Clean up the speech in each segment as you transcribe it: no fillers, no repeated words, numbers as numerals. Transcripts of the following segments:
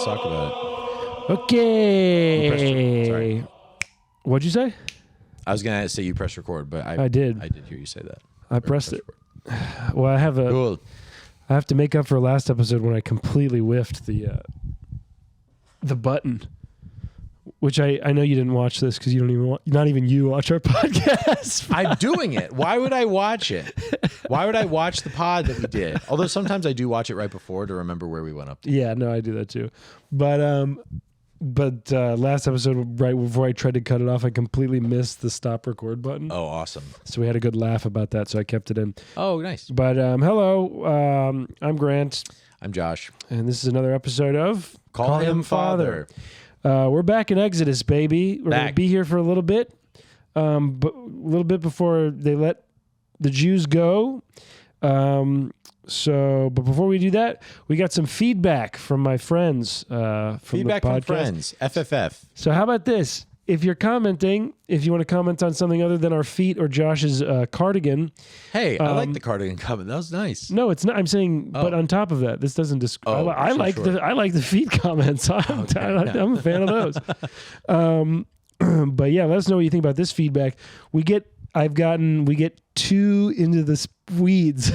Let's talk about it. Okay. Sorry. What'd you say? I was going to say you press record, but I did. I did hear you say that. I pressed it. Well, I have Cool. I have to make up for last episode when I completely whiffed the button. Which I know you didn't watch this because you don't even not even you watch our podcast. I'm doing it. Why would I watch it? Why would I watch the pod that we did? Although sometimes I do watch it right before to remember where we went up to. Yeah, no, I do that too. But last episode, right before I tried to cut it off, I completely missed the stop record button. Oh, awesome. So we had a good laugh about that, so I kept it in. Oh, nice. But hello, I'm Grant. I'm Josh. And this is another episode of Call Him Father. We're back in Exodus, baby. We're going to Back. be here for a little bit. But a little bit before they let the Jews go. But before we do that, we got some feedback from my friends from Feedback the podcast. from friends. FFF. So how about this? If you're commenting, if you want to comment on something other than our feet or Josh's cardigan. Hey, I like the cardigan comment. That was nice. No, it's not. I'm saying, but on top of that, this doesn't. I like the feet comments. I'm a fan of those. But yeah, let us know what you think about this feedback. We get too into the weeds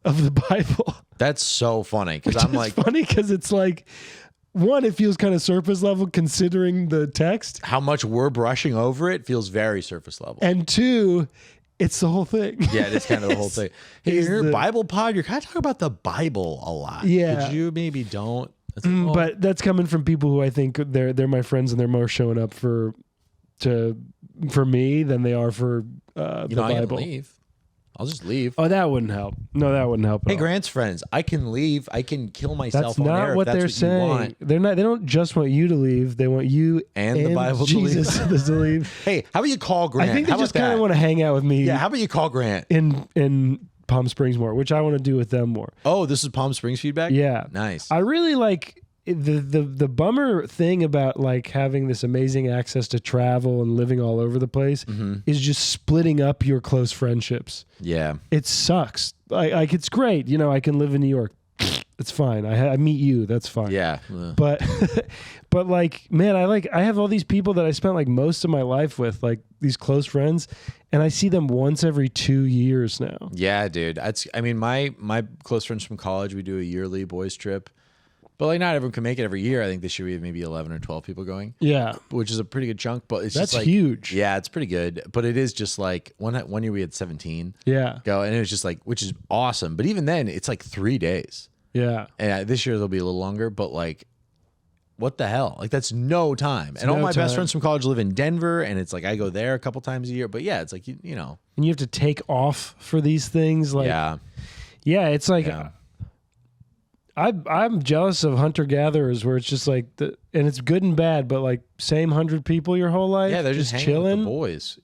of the Bible. That's so funny because I'm like, funny because it's like. One, it feels kind of surface level considering the text. how much we're brushing over it feels very surface level. And two, it's the whole thing. Yeah, it's kind of the whole thing. Hey, you're a Bible pod. You're kind of talking about the Bible a lot. Yeah. Could you maybe don't? But that's coming from people who I think they're my friends and they're more showing up for me than they are for the I can Bible. leave. I'll just leave. Oh, that wouldn't help. No, that wouldn't help. Hey, Grant's friends, I can leave. I can kill myself That's on not air what if that's they're what saying. you want. They're not. They don't just want you to leave. They want you And the Bible to Jesus leave. to leave. Hey, how about you call Grant? I think they How just about kind of that? want to hang out with me. Yeah, how about you call Grant? in Palm Springs more, which I want to do with them more. Oh, this is Palm Springs feedback? Yeah, Nice. I really like the bummer thing about like having this amazing access to travel and living all over the place is just splitting up your close friendships. Yeah. It sucks. Like it's great, I can live in New York. It's fine. I meet you. That's fine. Yeah. But but like, man, I have all these people that I spent like most of my life with, like these close friends, and I see them once every 2 years now. Yeah, dude. My close friends from college, we do a yearly boys trip. But like not everyone can make it every year. I think this year we have maybe 11 or 12 people going. Yeah. Which is a pretty good chunk, but it's That's just like huge. Yeah, it's pretty good. But it is just like one year we had 17 Yeah. go, and it was just like, which is awesome. But even then, it's like 3 days. Yeah. And this year they'll be a little longer, but like, what the hell? Like that's no time. And all my best friends from college live in Denver, and it's like I go there a couple times a year. But yeah, it's like you know. And you have to take off for these things. Like, yeah, it's like. Yeah. I'm jealous of hunter-gatherers where it's just like, and it's good and bad, but like same 100 people your whole life. Yeah, they're just hanging chilling. with the boys,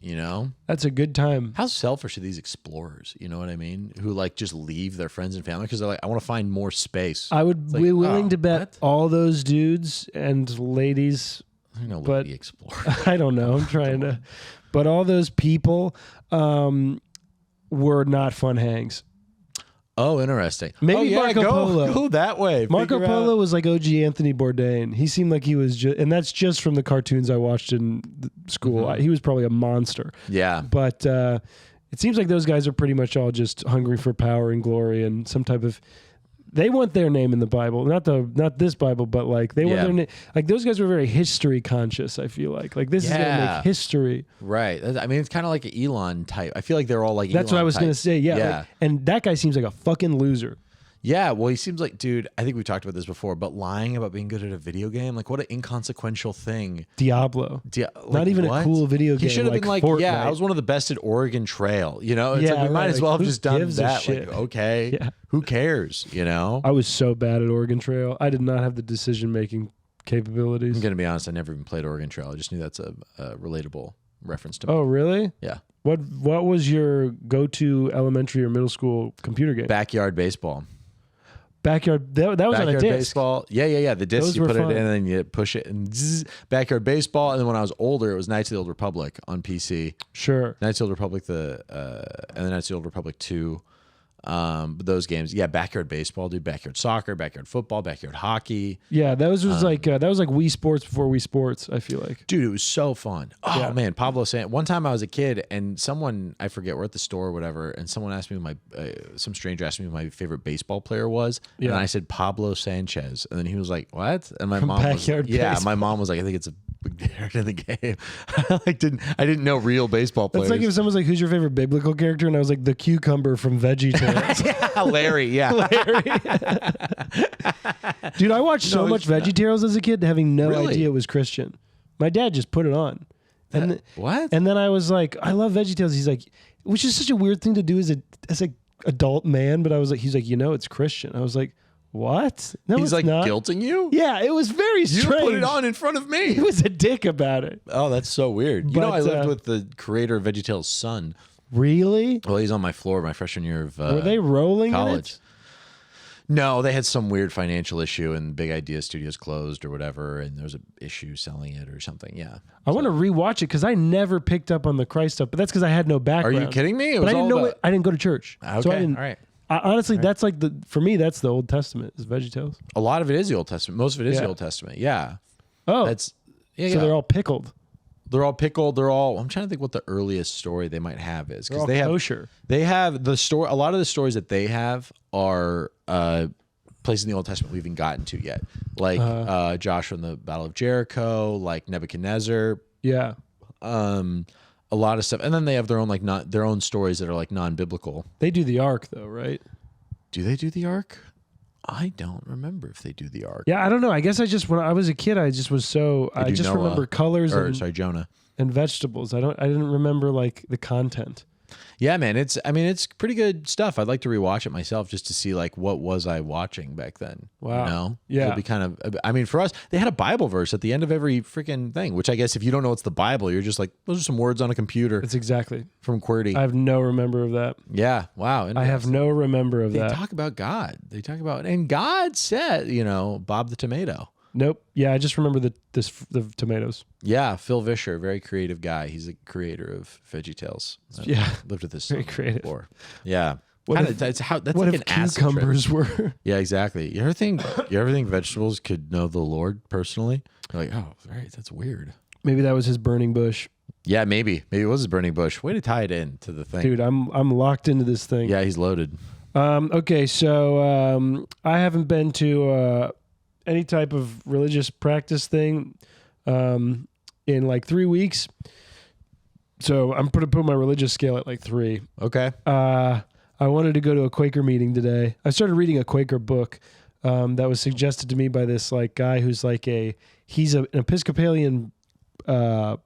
That's a good time. How selfish are these explorers? You know what I mean? Who like just leave their friends and family because they're like, I want to find more space. I would be willing to bet what? all those dudes and ladies. I know but lady explorer. I don't know. I'm trying to, but all those people were not fun hangs. Oh, interesting. Maybe Marco Polo. Go that way. Marco Figure Polo out. was like OG Anthony Bourdain. He seemed like he was just, and that's just from the cartoons I watched in school. He was probably a monster. Yeah. But it seems like those guys are pretty much all just hungry for power and glory and some type of. They want their name in the Bible, not this Bible, but like they want their name. Like those guys were very history conscious. I feel like this is gonna make history. Right. I mean, it's kind of like an Elon type. I feel like they're all like. That's Elon what I was gonna types. say. Yeah. Yeah. Like, and that guy seems like a fucking loser. Yeah, well, he seems like, dude, I think we talked about this before, but lying about being good at a video game, like what an inconsequential thing. Diablo. Like, not even what? a cool video game. He should have been like, Fortnite. yeah, I was one of the best at Oregon Trail. It's like, we might as well have who just done gives a that. shit? Like, okay, who cares, I was so bad at Oregon Trail. I did not have the decision-making capabilities. I'm going to be honest, I never even played Oregon Trail. I just knew that's a relatable reference to me. Oh, really? Yeah. What was your go-to elementary or middle school computer game? Backyard baseball. Backyard. That was Backyard on a disc. baseball. Yeah. The disc, Those you were put fun. it in and then you push it and zzz, Backyard baseball. And then when I was older, it was Knights of the Old Republic on PC. Sure. Knights of the Old Republic, and then Knights of the Old Republic 2 But those games, yeah, backyard baseball, dude, backyard soccer, backyard football, backyard hockey. Yeah, that was like Wii Sports before Wii Sports, I feel like. Dude, it was so fun. Oh man, Pablo San. One time I was a kid and someone, I forget, we're at the store or whatever, and someone asked me some stranger asked me who my favorite baseball player was, and I said Pablo Sanchez, and then he was like, "What?" And my mom was, my mom was like, "I think it's a big nerd in the game." I didn't know real baseball players. It's like if someone's like, "Who's your favorite biblical character?" And I was like, "The cucumber from VeggieTales." Yeah, Larry. Yeah, Larry. Dude, I watched so much VeggieTales as a kid, having no idea it was Christian. My dad just put it on, and what? And then I was like, "I love VeggieTales." He's like, which is such a weird thing to do as a adult man, but I was like, he's like, it's Christian. I was like, what? No, he's like not. Guilting you? Yeah, it was very strange. You put it on in front of me. He was a dick about it. Oh, that's so weird. I lived with the creator of VeggieTales' son. Really? Well, he's on my floor my freshman year of Were they rolling college. In it? No, they had some weird financial issue and Big Idea Studios closed or whatever, and there was an issue selling it or something. Yeah. I want to rewatch it because I never picked up on the Christ stuff, but that's because I had no background. Are you kidding me? But I didn't know I didn't go to church. Okay, so I didn't, all right. Honestly, that's like for me, that's the Old Testament is VeggieTales. A lot of it is the Old Testament. Most of it is the Old Testament. Yeah. Oh. So they're all pickled. They're all pickled. I'm trying to think what the earliest story they might have is because kosher. They have the story. A lot of the stories that they have are places in the Old Testament we haven't gotten to yet, like Joshua and the Battle of Jericho, like Nebuchadnezzar. Yeah. A lot of stuff, and then they have their own their own stories that are like non-biblical. They do the Ark though, right? Do they do the Ark? I don't remember if they do the Ark. Yeah, I don't know. I guess when I was a kid, I just was so I just remember colors Jonah and vegetables. I didn't remember like the content. Yeah, man, it's pretty good stuff. I'd like to rewatch it myself just to see like what was I watching back then. Wow. You know? Yeah. It'll be kind of for us, they had a Bible verse at the end of every freaking thing, which I guess if you don't know it's the Bible, you're just like, those are some words on a computer. That's exactly. From QWERTY. I have no remember of that. Yeah. Wow. I have no remember of that. They talk about God. And God said, Bob the Tomato. Nope. Yeah, I just remember the tomatoes. Yeah, Phil Vischer, very creative guy. He's the creator of VeggieTales. Lived with this very creative. Before. Yeah. That's like if an cucumbers were? Yeah, exactly. You ever think vegetables could know the Lord personally? You're like, oh, right, that's weird. Maybe that was his burning bush. Yeah, maybe it was his burning bush. Way to tie it in to the thing, dude. I'm locked into this thing. Yeah, he's loaded. Okay, so I haven't been to any type of religious practice thing in like 3 weeks. So I'm going to put my religious scale at like 3. Okay. I wanted to go to a Quaker meeting today. I started reading a Quaker book that was suggested to me by this like guy who's like he's an Episcopalian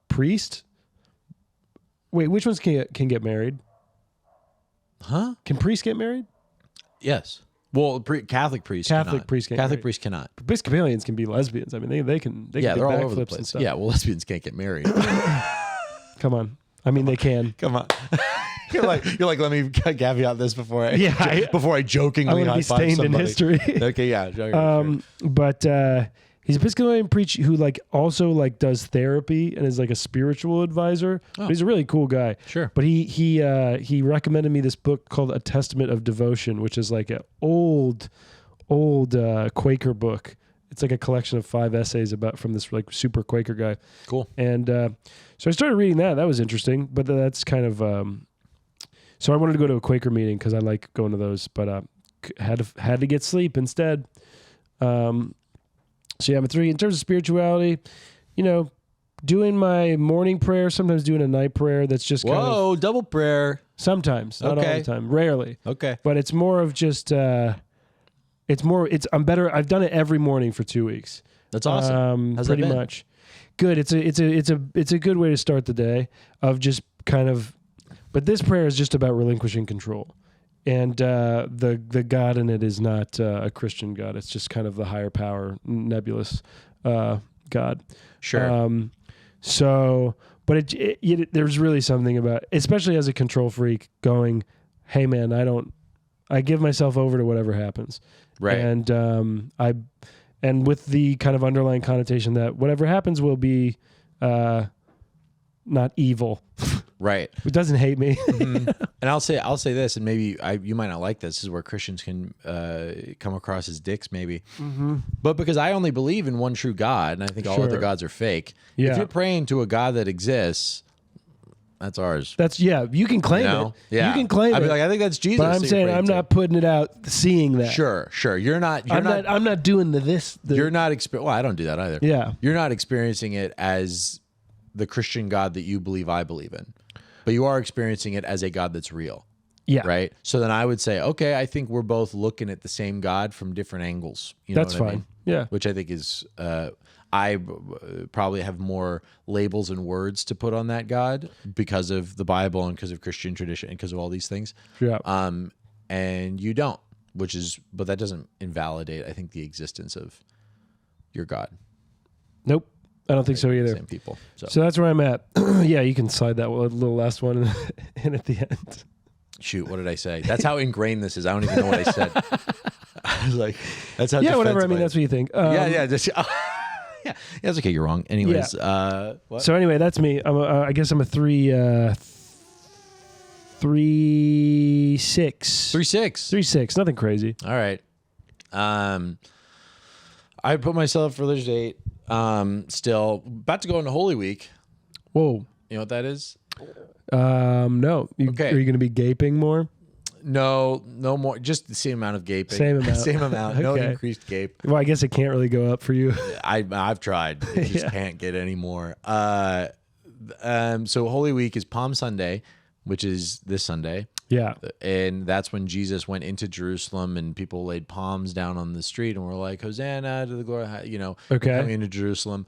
priest. Wait, which ones can get married? Huh? Can priests get married? Yes. Well, Catholic priests Catholic priests can't. Catholic priests cannot. Episcopalians can be lesbians. I mean, they can. They can they're do all over the backflips place. and stuff. Yeah, well, lesbians can't get married. Come on. I mean, they can. Come on. You're like, let me caveat this before I jokingly I want to be stained in history. Okay, yeah. Sure. But he's an Episcopalian preacher who like also like does therapy and is like a spiritual advisor. But he's a really cool guy. Sure. But he recommended me this book called A Testament of Devotion, which is like an old Quaker book. It's like a collection of 5 essays from this like super Quaker guy. Cool. And so I started reading that. That was interesting. But that's kind of so I wanted to go to a Quaker meeting because I like going to those, but had to get sleep instead. So yeah, I'm at 3. In terms of spirituality, doing my morning prayer, sometimes doing a night prayer. That's just kind of double prayer. Sometimes, not all the time, rarely. Okay. But it's more of just I'm better. I've done it every morning for 2 weeks. That's awesome. How's pretty that been? much. Good. It's a good way to start the day of just kind of. But this prayer is just about relinquishing control, and the God in it is not a Christian God. It's just kind of the higher power, nebulous God. Sure. But there's really something about, especially as a control freak, going, "Hey man, I give myself over to whatever happens." Right. And with the kind of underlying connotation that whatever happens will be not evil. Right. Who doesn't hate me. And I'll say this, and maybe you might not like this. This is where Christians can come across as dicks, maybe. But because I only believe in one true God, and I think all other gods are fake. Yeah. If you're praying to a God that exists, that's ours. You can claim it. Yeah. You can claim it. I'd be like, I think that's Jesus. But I'm saying I'm not putting it out seeing that. Sure. You're not. I'm not doing You're not. Well, I don't do that either. Yeah. You're not experiencing it as the Christian God that you believe I believe in, but you are experiencing it as a God that's real. Yeah. Right. So then I would say, okay, I think we're both looking at the same God from different angles. You know That's what I fine. mean? Yeah. Which I think is, I probably have more labels and words to put on that God because of the Bible and because of Christian tradition and because of all these things. Yeah. And you don't, but that doesn't invalidate, I think, the existence of your God. Nope. I don't think so either. Same people. So that's where I'm at. Yeah, you can slide that little last one in at the end. Shoot, what did I say? That's how ingrained this is. I don't even know what I said. I was like, that's how. Yeah, whatever. I mean, that's what you think. Yeah. Yeah, that's okay. You're wrong. Anyways, what? So anyway, that's me. I guess I'm a 3-6. 3-6. Nothing crazy. All right. I put myself religious date. Still about to go into Holy Week. Whoa. You know what that is? No. Okay. Are you going to be gaping more? No more. Just the same amount of gaping. Same amount. Same amount. No Okay. increased gape. Well, I guess it can't really go up for you. I've tried. It just can't get any more. So Holy Week is Palm Sunday, which is this Sunday. Yeah. And that's when Jesus went into Jerusalem and people laid palms down on the street and were like, Hosanna to the glory, coming into Jerusalem.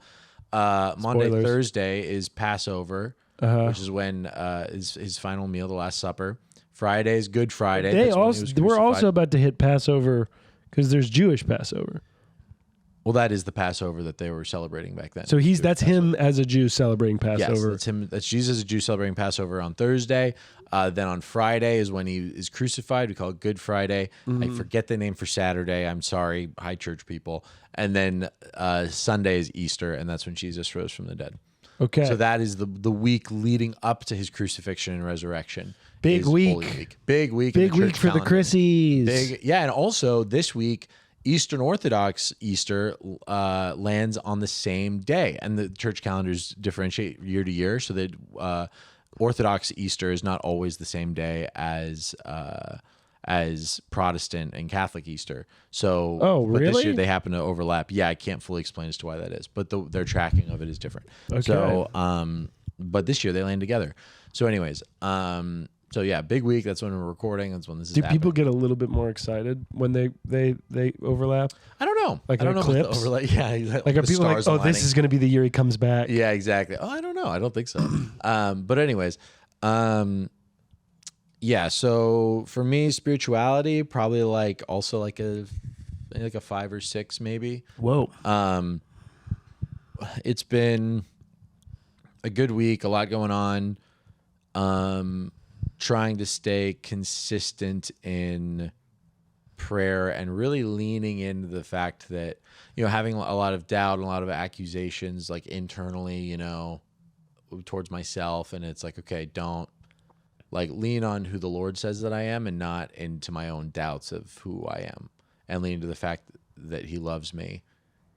Monday, Thursday is Passover, which is when his final meal, the Last Supper. Friday is Good Friday. We're also about to hit Passover because there's Jewish Passover. Well, that is the Passover that they were celebrating back then. So that's him as a Jew celebrating Passover. Yes, that's him. That's Jesus as a Jew celebrating Passover on Thursday. Then on Friday is when he is crucified. We call it Good Friday. I forget the name for Saturday. I'm sorry, high church people. And then Sunday is Easter, and that's when Jesus rose from the dead. Okay. So that is the week leading up to his crucifixion and resurrection. Big week. Holy Week. Big week. Big week for the Chrissies. And also this week, Eastern Orthodox Easter lands on the same day, and the church calendars differentiate year to year, so that Orthodox Easter is not always the same day as Protestant and Catholic Easter. So, really? But this year they happen to overlap. Yeah, I can't fully explain as to why that is, but their tracking of it is different. Okay. So, but this year they land together. So, anyways, so yeah, big week. That's when we're recording. That's when this is happening. Do people get a little bit more excited when they overlap? I don't know. Like I don't know eclipse? about the overlap. Yeah, like are people like, oh, this is going to be the year he comes back? Yeah, exactly. Oh, I don't know. I don't think so. But anyways, yeah. So for me, spirituality probably also like a 5 or 6 maybe. Whoa. It's been a good week. A lot going on. Trying to stay consistent in prayer and really leaning into the fact that, having a lot of doubt and a lot of accusations, like internally, towards myself. And it's like, okay, don't lean on who the Lord says that I am and not into my own doubts of who I am, and lean into the fact that he loves me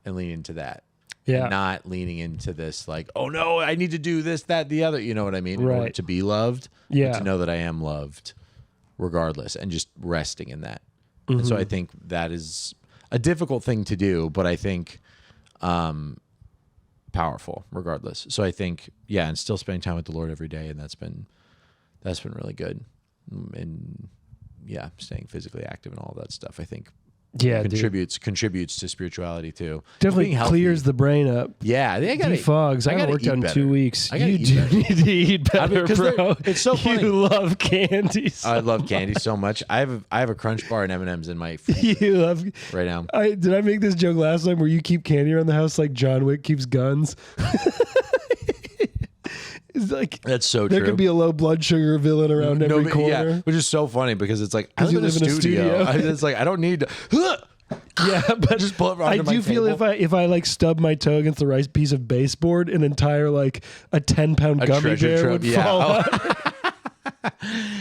and lean into that. Yeah. And not leaning into this oh no, I need to do this, that, the other. You know what I mean? Right. In order to be loved. Yeah. But to know that I am loved regardless, and just resting in that. And so I think that is a difficult thing to do, but I think powerful regardless. So I think, yeah, and still spending time with the Lord every day. And that's been really good. And yeah, staying physically active and all that stuff, I think. Yeah, contributes to spirituality too. Definitely clears the brain up. Yeah, they got defogs. I haven't worked out in 2 weeks. You do need to eat better, bro. It's so funny. You love candies. I love candy so much. I have a Crunch bar and M&Ms in my freezer You love right now. Did I make this joke last time where you keep candy around the house like John Wick keeps guns? It's like that's so there true. could be a low blood sugar villain around every corner. Yeah, which is so funny because it's like I live in a studio. It's like I don't need to. Yeah, but just pull it I onto my do feel table. if I like stub my toe against the right piece of baseboard, an entire like a 10-pound gummy treasure bear trove, would yeah. fall Oh. out.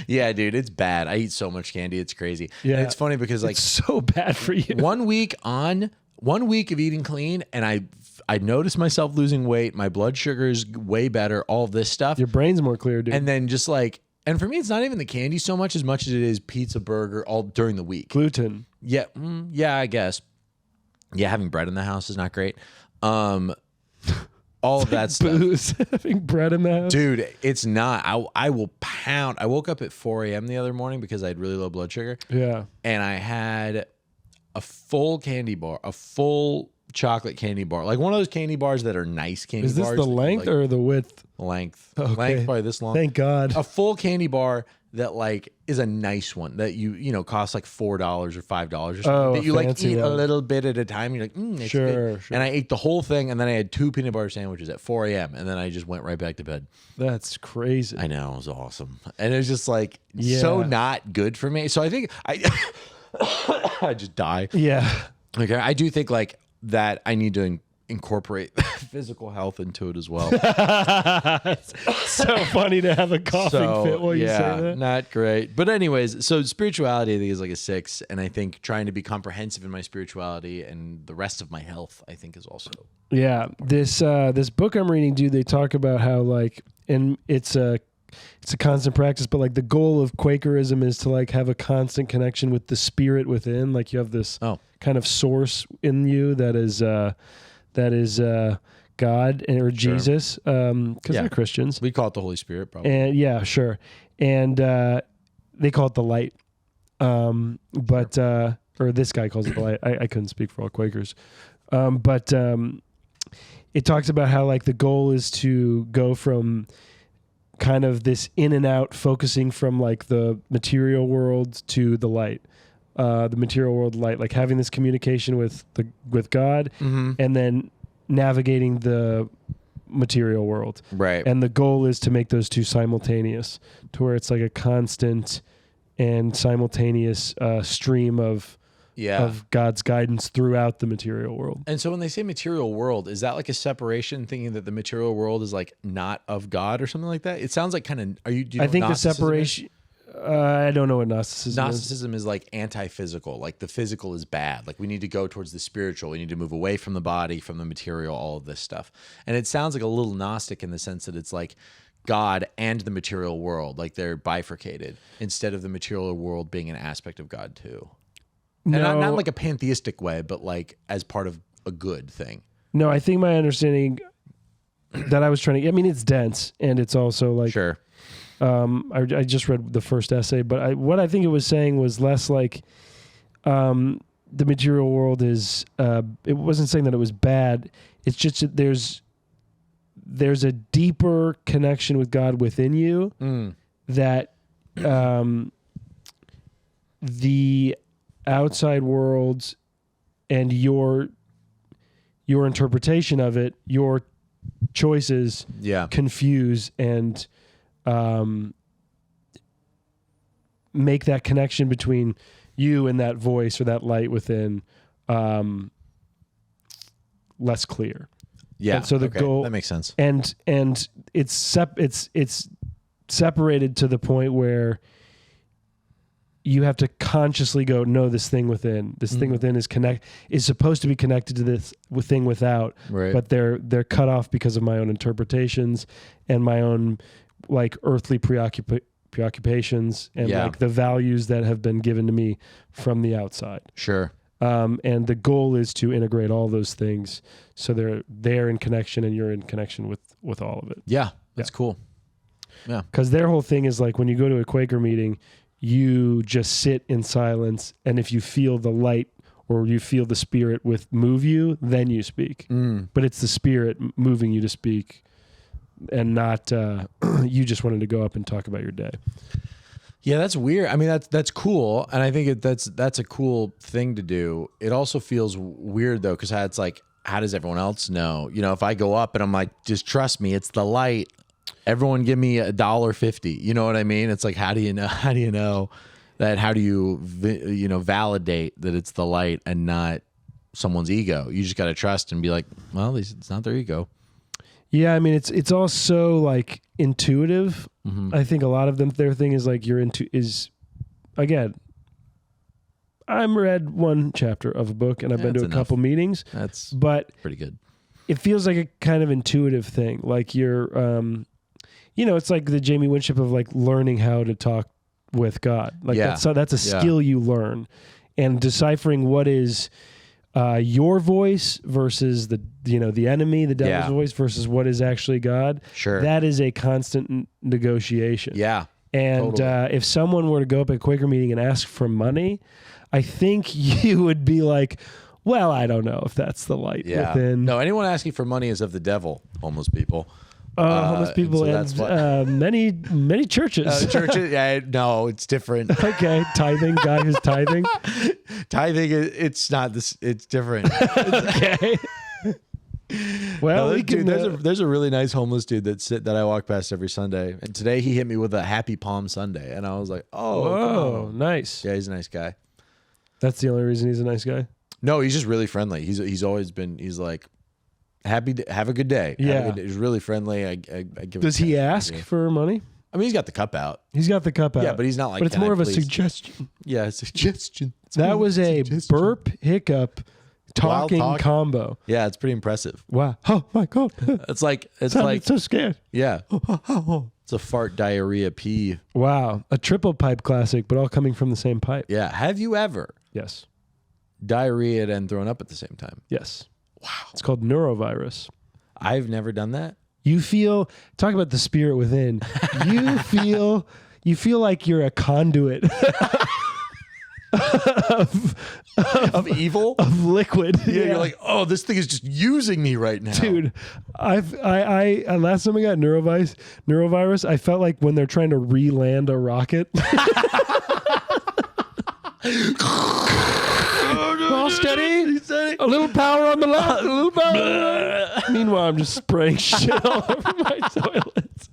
Yeah, dude, it's bad. I eat so much candy, it's crazy. Yeah. And it's funny because like It's so bad for you. 1 week of eating clean, and I noticed myself losing weight. My blood sugar is way better. All this stuff. Your brain's more clear, dude. And then just like, and for me, it's not even the candy so much as it is pizza, burger, all during the week. Gluten. Yeah, yeah, I guess. Yeah, having bread in the house is not great. All of that stuff. Booze. Having bread in the house. Dude, it's not. I will pound. I woke up at 4 a.m. the other morning because I had really low blood sugar. Yeah. And I had a full candy bar, a full chocolate candy bar, like one of those candy bars that are nice candy bars. Is this the length or the width? Length. Okay. Length, probably this long. Thank God. A full candy bar that like is a nice one that you know costs like $4 or $5 or something. Oh, that you like eat one. a little bit at a time. You're like, it's Sure. And I ate the whole thing, and then I had 2 peanut butter sandwiches at 4 a.m. and then I just went right back to bed. That's crazy. I know, it was awesome, and it was just like Yeah. so not good for me. So I think I just die. Yeah. Okay, I do think like that. I need to incorporate physical health into it as well. It's so funny to have a coughing fit while you say that. Not great. But anyways, so spirituality I think is like a 6, and I think trying to be comprehensive in my spirituality and the rest of my health I think is also. Yeah, this book I'm reading, dude, they talk about how like, and it's a constant practice, but like the goal of Quakerism is to like have a constant connection with the spirit within. Like you have this kind of source in you that is God or Jesus, because they're Christians. We call it the Holy Spirit, probably. And yeah, sure. And they call it the light. But or this guy calls it the light. I couldn't speak for all Quakers. But it talks about how like the goal is to go from kind of this in and out, focusing from like the material world to the light. The material world light, like having this communication with God, and then navigating the material world. Right. And the goal is to make those two simultaneous, to where it's like a constant and simultaneous stream of God's guidance throughout the material world. And so when they say material world, is that like a separation, thinking that the material world is like not of God or something like that? It sounds like kind of. Do you know I think what the Gnosticism separation. I don't know what Gnosticism is. Gnosticism is like anti-physical. Like the physical is bad. Like we need to go towards the spiritual. We need to move away from the body, from the material, all of this stuff. And it sounds like a little Gnostic in the sense that it's like God and the material world, like they're bifurcated, instead of the material world being an aspect of God too. And not like a pantheistic way, but like as part of a good thing. No, I think my understanding that I was trying to, I mean, it's dense and it's also like, sure. I just read the first essay, but what I think it was saying was less like the material world is, it wasn't saying that it was bad. It's just that there's a deeper connection with God within you that the outside world and your interpretation of it, your choices confuse and make that connection between you and that voice or that light within less clear. Yeah. And so the goal that makes sense. And it's separated to the point where you have to consciously go, no, this thing within is supposed to be connected to this thing without, right. But they're cut off because of my own interpretations and my own like earthly preoccupations and like the values that have been given to me from the outside. Sure. And the goal is to integrate all those things so they're in connection and you're in connection with all of it. Yeah, that's cool. Yeah. Because their whole thing is like when you go to a Quaker meeting, you just sit in silence, and if you feel the light or you feel the spirit move you, then you speak. But it's the spirit moving you to speak and not you just wanted to go up and talk about your day. Yeah, that's weird. I mean, that's cool, and I think that's a cool thing to do. It also feels weird though, because it's like, how does everyone else know? You know, if I go up and I'm like, just trust me, it's the light. Everyone give me $1.50. You know what I mean? It's like, how do you know? How do you know that? How do you validate that it's the light and not someone's ego. You just got to trust and be like, well, at least it's not their ego. Yeah, I mean, it's all so like intuitive. I think a lot of them, their thing is like again, I'm read one chapter of a book and I've been to a couple meetings. But pretty good. It feels like a kind of intuitive thing. Like you're, it's like the Jamie Winship of like learning how to talk with God. Like that's a skill you learn, and deciphering what is your voice versus the enemy, the devil's voice versus what is actually God. Sure. That is a constant negotiation. Yeah. And totally. If someone were to go up at a Quaker meeting and ask for money, I think you would be like, well, I don't know if that's the light within. No, anyone asking for money is of the devil, homeless people. Homeless people and many churches. Churches, no, it's different. Okay, tithing, guy who's tithing. Tithing, it's not this. It's different. Okay. Well, there's a really nice homeless dude that I walk past every Sunday, and today he hit me with a Happy Palm Sunday, and I was like, oh, nice. Yeah, he's a nice guy. That's the only reason he's a nice guy. No, he's just really friendly. He's always been. He's like, happy to have a good day. Yeah, he's really friendly. I give. Does he ask for money? I mean, he's got the cup out. He's got the cup out. Yeah, but he's not like. But it's more of a suggestion. Yeah, a suggestion. That was a burp, hiccup, talking combo. Yeah, it's pretty impressive. Wow! Oh my God! It's like so scared. Yeah. It's a fart, diarrhea, pee. Wow, a triple pipe classic, but all coming from the same pipe. Yeah. Have you ever? Yes. Diarrhea and thrown up at the same time? Yes. Wow. It's called neurovirus. I've never done that. You feel, talk about the spirit within. You feel like you're a conduit of evil, of liquid. Yeah, you're like, oh, this thing is just using me right now, dude. I last time I got neurovirus, I felt like when they're trying to re-land a rocket. All steady. A little power on the left. A little power. Meanwhile, I'm just spraying shit all over my toilets.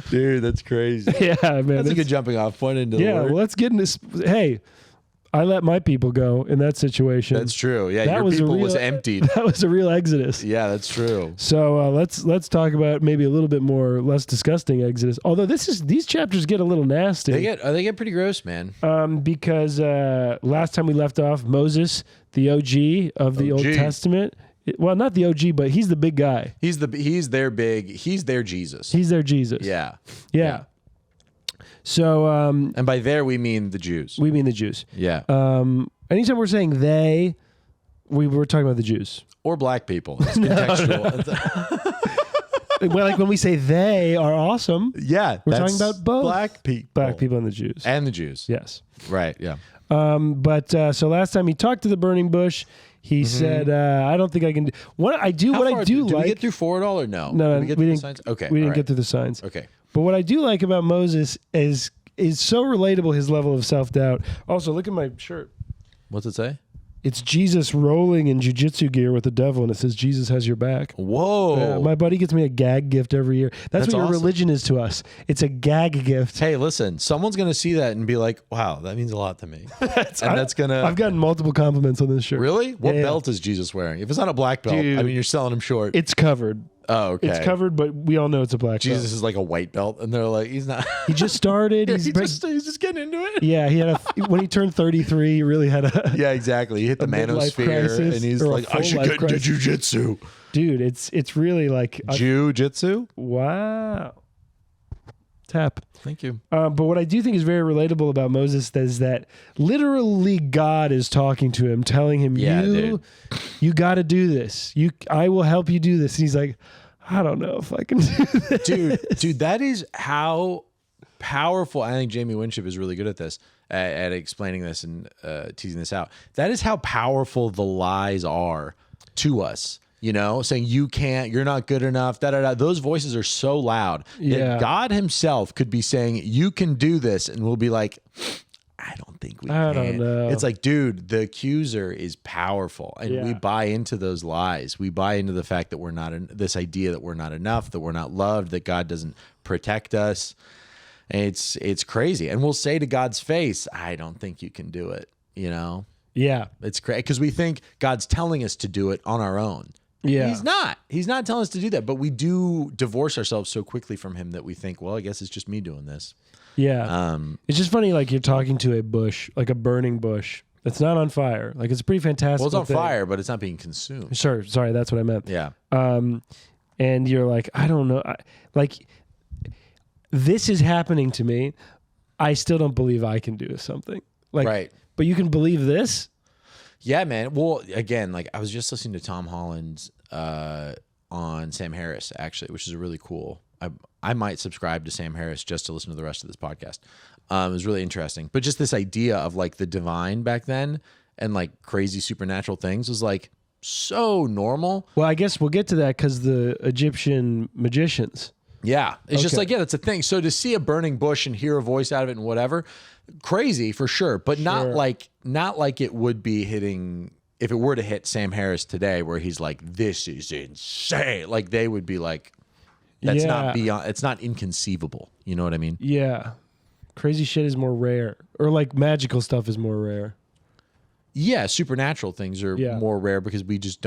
Dude, that's crazy. Yeah, man. That's a good jumping off point into the word. Well, let's get into this. Hey, I let my people go in that situation. That's true. Yeah, your people was emptied. That was a real exodus. Yeah, that's true. So let's talk about maybe a little bit more less disgusting exodus. Although these chapters get a little nasty. They get pretty gross, man. Because last time we left off, Moses, the OG of the Old Testament. Well, not the OG, but he's the big guy. He's their Jesus. He's their Jesus. Yeah. So, and by there we mean the Jews. We mean the Jews. Yeah. Anytime we're saying they, we were talking about the Jews or black people. It's contextual. Well, like when we say they are awesome. Yeah, we're talking about both black people, and the Jews, Yes. Right. Yeah. But so last time he talked to the burning bush, he said, "I don't think I can do what I do. Did we get through 4 at all or no? No, we didn't. Signs? Okay, we didn't get through the signs. Okay. But what I do like about Moses is so relatable, his level of self-doubt. Also, look at my shirt. What's it say? It's Jesus rolling in jiu-jitsu gear with the devil, and it says, Jesus has your back. Whoa. My buddy gets me a gag gift every year. That's what your religion is to us. It's a gag gift. Hey, listen, someone's going to see that and be like, wow, that means a lot to me. I've gotten multiple compliments on this shirt. Really? What belt is Jesus wearing? If it's not a black belt, dude, I mean, you're selling him short. It's covered. Oh, okay. It's covered, but we all know it's a black belt. Jesus is like a white belt, and they're like, he's not. He just started. He's just getting into it. Yeah, he had when he turned 33, he really had a. Yeah, exactly. He hit the manosphere, and he's like, I should get into jiu-jitsu. Dude, it's really like jiu-jitsu. Wow. Tap. Thank you. But what I do think is very relatable about Moses is that literally God is talking to him, telling him, you got to do this. I will help you do this. And he's like, I don't know if I can do this. Dude, that is how powerful. I think Jamie Winship is really good at this, at explaining this and teasing this out. That is how powerful the lies are to us. You know, saying you can't, you're not good enough, Those voices are so loud. That God himself could be saying, you can do this. And we'll be like, I don't think we can. I don't know. It's like, dude, the accuser is powerful. And we buy into those lies. We buy into the fact that we're not, this idea that we're not enough, that we're not loved, that God doesn't protect us. And it's crazy. And we'll say to God's face, I don't think you can do it, you know? Yeah. It's crazy because we think God's telling us to do it on our own. Yeah. He's not. He's not telling us to do that. But we do divorce ourselves so quickly from him that we think, well, I guess it's just me doing this. Yeah. It's just funny, like you're talking to a bush, like a burning bush that's not on fire. Like it's a pretty fantastic. Well, it's on fire, but it's not being consumed. Sure. Sorry, that's what I meant. Yeah. And you're like, I don't know. Like, this is happening to me. I still don't believe I can do something. Like, right. But you can believe this? Yeah, man. Well, again, like I was just listening to Tom Holland's on Sam Harris, actually, which is really cool. I might subscribe to Sam Harris just to listen to the rest of this podcast. It was really interesting. But just this idea of like the divine back then and like crazy supernatural things was like so normal. Well, I guess we'll get to that because the Egyptian magicians. Yeah. It's just like, yeah, that's a thing. So to see a burning bush and hear a voice out of it and whatever, crazy for sure. But not like it would be hitting, if it were to hit Sam Harris today where he's like, this is insane. Like they would be like, that's not beyond, it's not inconceivable. You know what I mean? Yeah. Crazy shit is more rare. Or like magical stuff is more rare. Yeah, supernatural things are more rare because we just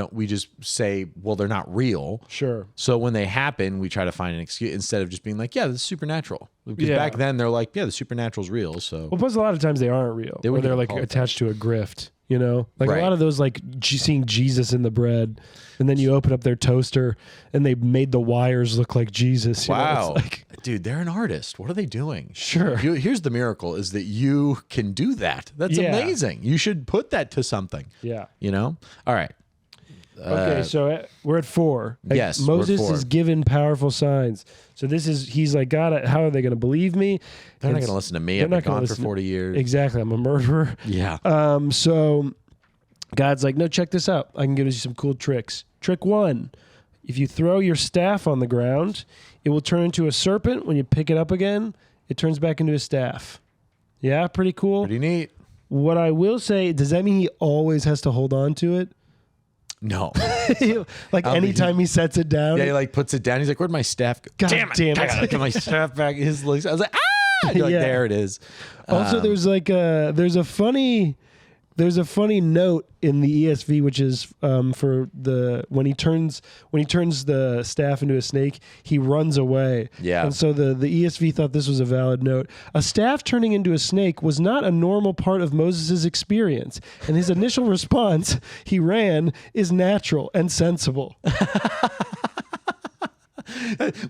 say, well, they're not real. Sure. So when they happen, we try to find an excuse instead of just being like, yeah, this is supernatural. Because back then they're like, yeah, the supernatural's real. So well, plus a lot of times they aren't real. They're like attached to a grift. You know, like a lot of those, like seeing Jesus in the bread, and then you open up their toaster and they made the wires look like Jesus. Wow, dude, they're an artist. What are they doing? Sure. Here's the miracle: is that you can do that. That's amazing. You should put that to something. Yeah. You know. All right. Okay, so we're at 4. Yes, Moses we're at 4. is given powerful signs. So he's like, God, how are they going to believe me? They're not going to listen to me. I've been gone for 40 years. Exactly. I'm a murderer. Yeah. So God's like, no, check this out. I can give you some cool tricks. Trick 1, if you throw your staff on the ground, it will turn into a serpent. When you pick it up again, it turns back into a staff. Yeah, pretty cool. Pretty neat. What I will say, does that mean he always has to hold on to it? No. Like anytime he sets it down? Yeah, he like puts it down. He's like, where'd my staff go? God damn it. I gotta get my staff back. His legs. I was like, ah! Like, there it is. Also, there's a funny note in the ESV, which is for when he turns the staff into a snake, he runs away. Yeah. And so the ESV thought this was a valid note. A staff turning into a snake was not a normal part of Moses' experience, and his initial response, he ran, is natural and sensible.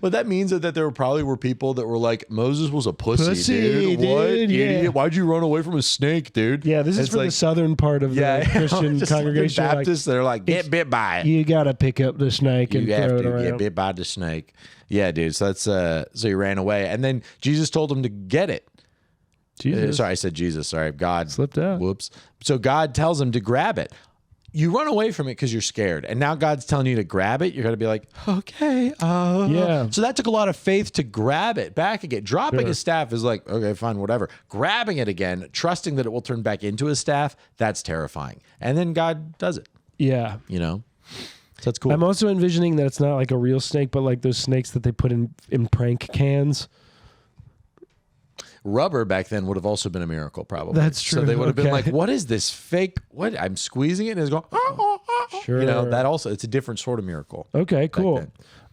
Well, that means that there probably were people that were like, Moses was a pussy dude. What? Idiot. Why'd you run away from a snake, dude? Yeah, this is for the southern part of the Christian congregation. Like Baptists, they're like, get bit by it. You got to pick up the snake and throw it around. Get bit by the snake. Yeah, dude. So that's so he ran away. And then Jesus told him to get it. Sorry, I said Jesus. Sorry. God. Slipped out. Whoops. So God tells him to grab it. You run away from it because you're scared. And now God's telling you to grab it. You're going to be like, okay. Yeah. So that took a lot of faith to grab it back again. Dropping a staff is like, okay, fine, whatever. Grabbing it again, trusting that it will turn back into a staff, that's terrifying. And then God does it. Yeah. You know? So that's cool. I'm also envisioning that it's not like a real snake, but like those snakes that they put in prank cans. Rubber back then would have also been a miracle, probably. That's true. So they would have been like, what is this fake? What? I'm squeezing it and it's going, Sure. You know, that also, it's a different sort of miracle. Okay, cool.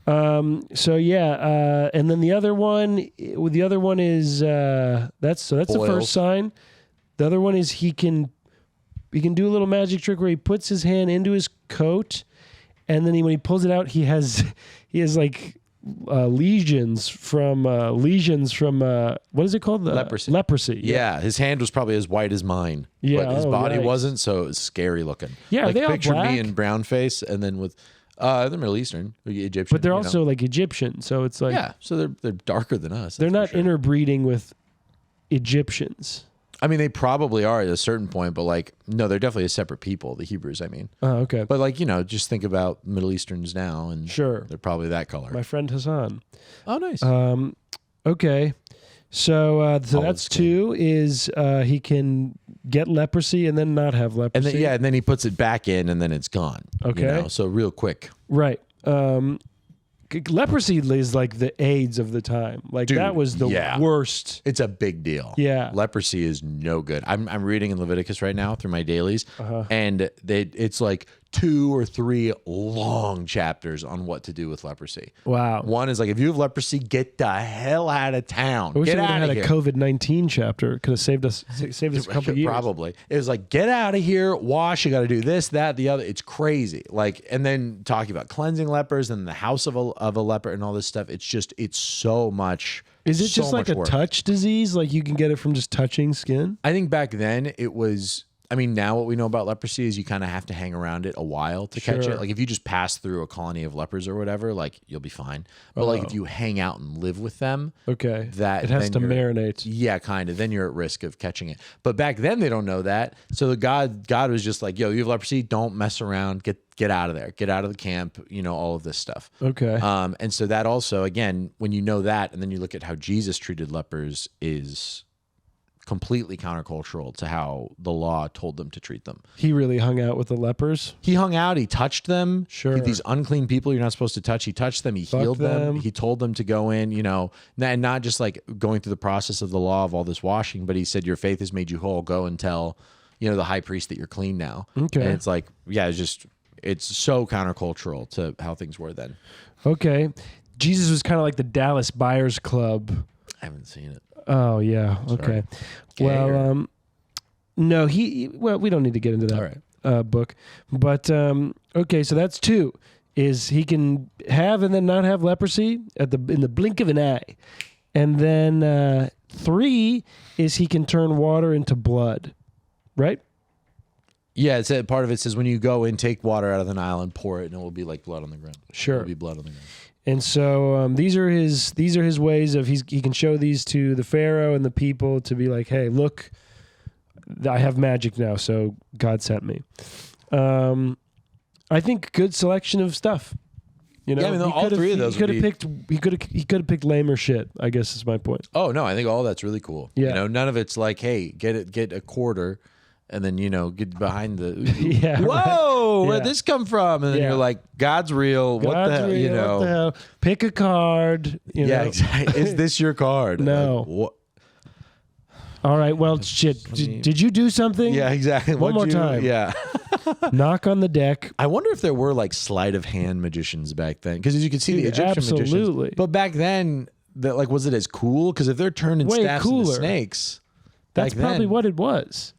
So yeah, and then the other one is that's the first sign. The other one is he can do a little magic trick where he puts his hand into his coat, and then when he pulls it out, he has like lesions from what is it called? Leprosy. Yeah, his hand was probably as white as mine. Yeah, but his body wasn't, so it was scary looking. Yeah, like they picture all black? me in brown face, and then with the Middle Eastern, Egyptian. But they're also like Egyptian, so it's like so they're darker than us. They're not interbreeding with Egyptians. I mean, they probably are at a certain point, but like, no, they're definitely a separate people, the Hebrews, I mean. Oh, okay. But like, just think about Middle Easterns now, and sure, they're probably that color. My friend Hassan. Oh, nice. Okay. So that's 2 is he can get leprosy and then not have leprosy. And then he puts it back in and then it's gone. Okay. So real quick. Right. leprosy is like the AIDS of the time. Like Dude, that was the worst. It's a big deal. Yeah. Leprosy is no good. I'm reading in Leviticus right now through my dailies, and it's like 2 or 3 long chapters on what to do with leprosy. Wow. One is like, if you have leprosy, get the hell out of town. I wish get we out had of a here. COVID-19 chapter. Could have saved us a couple of years. Probably. It was like, get out of here, wash, you got to do this, that, the other. It's crazy. Like, and then talking about cleansing lepers and the house of a leper and all this stuff. It's so much. Is it just like a work. touch disease? Like you can get it from just touching skin? I think back then it was, I mean, now what we know about leprosy is you kind of have to hang around it a while to catch it. Like if you just pass through a colony of lepers or whatever, like you'll be fine. But like if you hang out and live with them, that it has to marinate. Yeah, kind of. Then you're at risk of catching it. But back then they don't know that. So the God was just like, yo, you have leprosy, don't mess around. Get out of there. Get out of the camp. You know, all of this stuff. Okay. And so that also, again, when you know that, and then you look at how Jesus treated lepers, is completely countercultural to how the law told them to treat them. He really hung out with the lepers. He hung out. He touched them. Sure. These unclean people you're not supposed to touch. He touched them. He healed them. He told them to go in, you know, and not just like going through the process of the law of all this washing, but he said, your faith has made you whole. Go and tell, you know, the high priest that you're clean now. Okay. And it's like, yeah, it's so countercultural to how things were then. Okay. Jesus was kind of like the Dallas Buyers Club. I haven't seen it. Oh yeah. Okay. Well, no, well, we don't need to get into that All right. book, but okay. So that's 2. Is he can have and then not have leprosy in the blink of an eye, and then 3 is he can turn water into blood, right? Yeah, it's part of it says when you go and take water out of the Nile and pour it, and it will be like blood on the ground. Sure, it will be blood on the ground. And so these are his ways of he can show these to the Pharaoh and the people to be like, hey, look, I have magic now, so God sent me. I think good selection of stuff. You know, yeah, I mean, all 3 of those. He could have picked lamer shit. I guess is my point. Oh no, I think all that's really cool. Yeah, you know, none of it's like, hey, get a quarter. And then, you know, get behind the, whoa, where'd this come from? And then you're like, God's real. What the hell? You know, what the hell? Pick a card. You know? Exactly. Is this your card? No. Like, all right. Well, shit. Did you do something? Yeah, exactly. One more time. Yeah. Knock on the deck. I wonder if there were like sleight of hand magicians back then. Because as you can see, the Egyptian magicians. But back then, like, was it as cool? Because if they're turning staffs into snakes. That's probably what it was.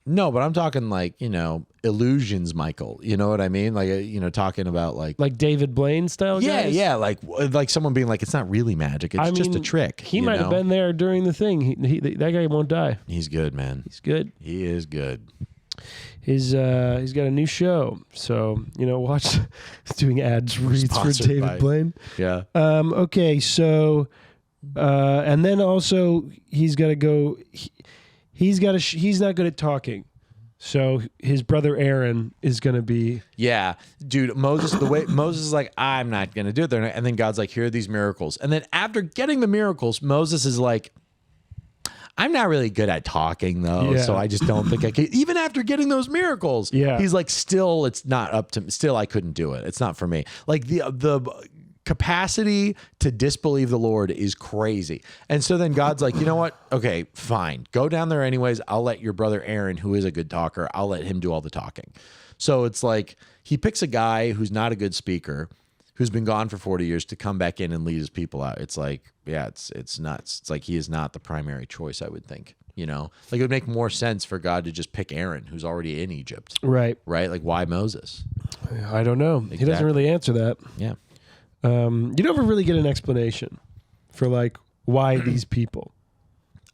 No, but I'm talking like, you know, illusions, Michael. You know what I mean? Like, you know, talking about like David Blaine style guys? Yeah, like someone being like, it's not really magic. It's just a trick. He might have been there during the thing. That guy won't die. He's good, man. He's good. He is good. He's got a new show. So, you know, watch. He's doing ads reads for David Blaine. Yeah. Okay, so and then also he's got to go... He's not good at talking. So his brother Aaron is going to be... Yeah. Dude, Moses is like, I'm not going to do it. And then God's like, here are these miracles. And then after getting the miracles, Moses is like, I'm not really good at talking though. Yeah. So I just don't think I could. Even after getting those miracles, he's like, still, it's not up to me. Still, I couldn't do it. It's not for me. Like the capacity to disbelieve the Lord is crazy. And so then God's like, you know what? Okay, fine. Go down there anyways. I'll let your brother Aaron, who is a good talker, I'll let him do all the talking. So it's like he picks a guy who's not a good speaker, who's been gone for 40 years to come back in and lead his people out. It's like, yeah, it's nuts. It's like he is not the primary choice, I would think. You know, like it would make more sense for God to just pick Aaron, who's already in Egypt. Right. Right? Like why Moses? I don't know. Exactly. He doesn't really answer that. Yeah. You never really get an explanation for like why these people.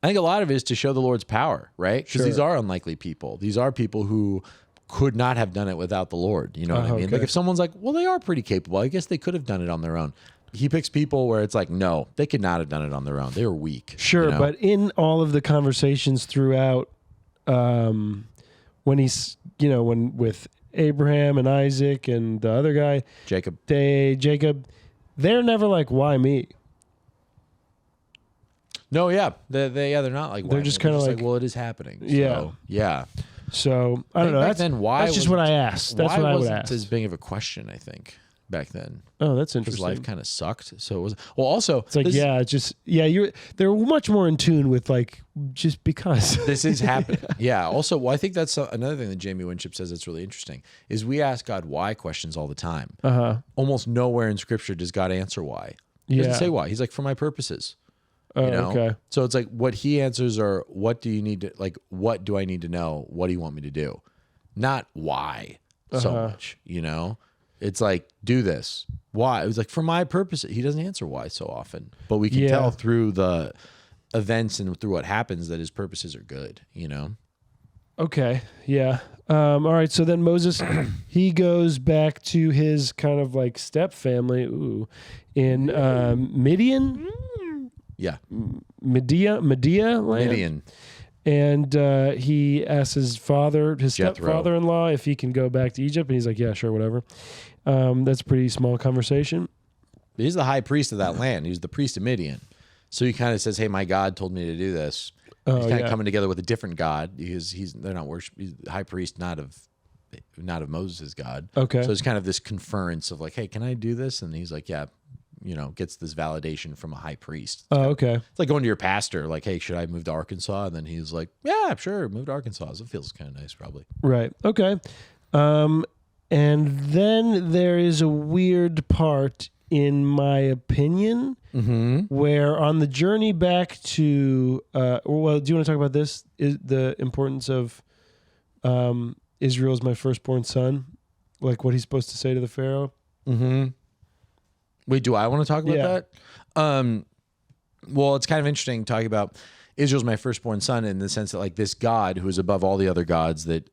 I think a lot of it is to show the Lord's power, right? Because these are unlikely people. These are people who could not have done it without the Lord. You know what I mean? Okay. Like if someone's like, well, they are pretty capable. I guess they could have done it on their own. He picks people where it's like, no, they could not have done it on their own. They were weak. Sure, you know? But in all of the conversations throughout, when he's, you know, when with Abraham and Isaac and the other guy, Jacob, they're never like, why me? No, yeah, they're not like. They're just kind of like, well, it is happening. Yeah, so, yeah. So I don't know. That's just what I asked. That's what I would ask. As big of a question, I think, back then. Oh, that's Because interesting. life kind of sucked. So it was, well, also, It's like, they're much more in tune with like, just because. this is happening. Yeah. Also, well, I think that's another thing that Jamie Winship says that's really interesting is we ask God why questions all the time. Almost nowhere in scripture does God answer why. He doesn't say why. He's like, for my purposes. Oh, You know? okay. So it's like what he answers are, what do you need to, like, what do I need to know? What do you want me to do? Not why so much, you know? It's like, do this. Why? It was like, for my purpose. He doesn't answer why so often. But we can tell through the events and through what happens that his purposes are good, you know? Okay. Yeah. All right. So then Moses, he goes back to his kind of like step family in Midian. Yeah. Medea land. Midian. And he asks his stepfather-in-law, if he can go back to Egypt. And he's like, yeah, sure, whatever. That's a pretty small conversation. He's the high priest of that land. He's the priest of Midian. So he kind of says, hey, my God told me to do this. He's kind of coming together with a different God. They're not worship. He's the high priest, not of Moses' God. Okay. So it's kind of this conference of like, hey, can I do this? And he's like, yeah, you know, gets this validation from a high priest. Oh, okay. It's like going to your pastor, like, hey, should I move to Arkansas? And then he's like, yeah, sure, move to Arkansas. So it feels kind of nice, probably. Right. Okay. And then there is a weird part, in my opinion, where on the journey back to, well, do you want to talk about this? Is the importance of Israel is my firstborn son, like what he's supposed to say to the Pharaoh? Wait, do I want to talk about that? Well, it's kind of interesting talking about Israel's my firstborn son in the sense that like this God who is above all the other gods that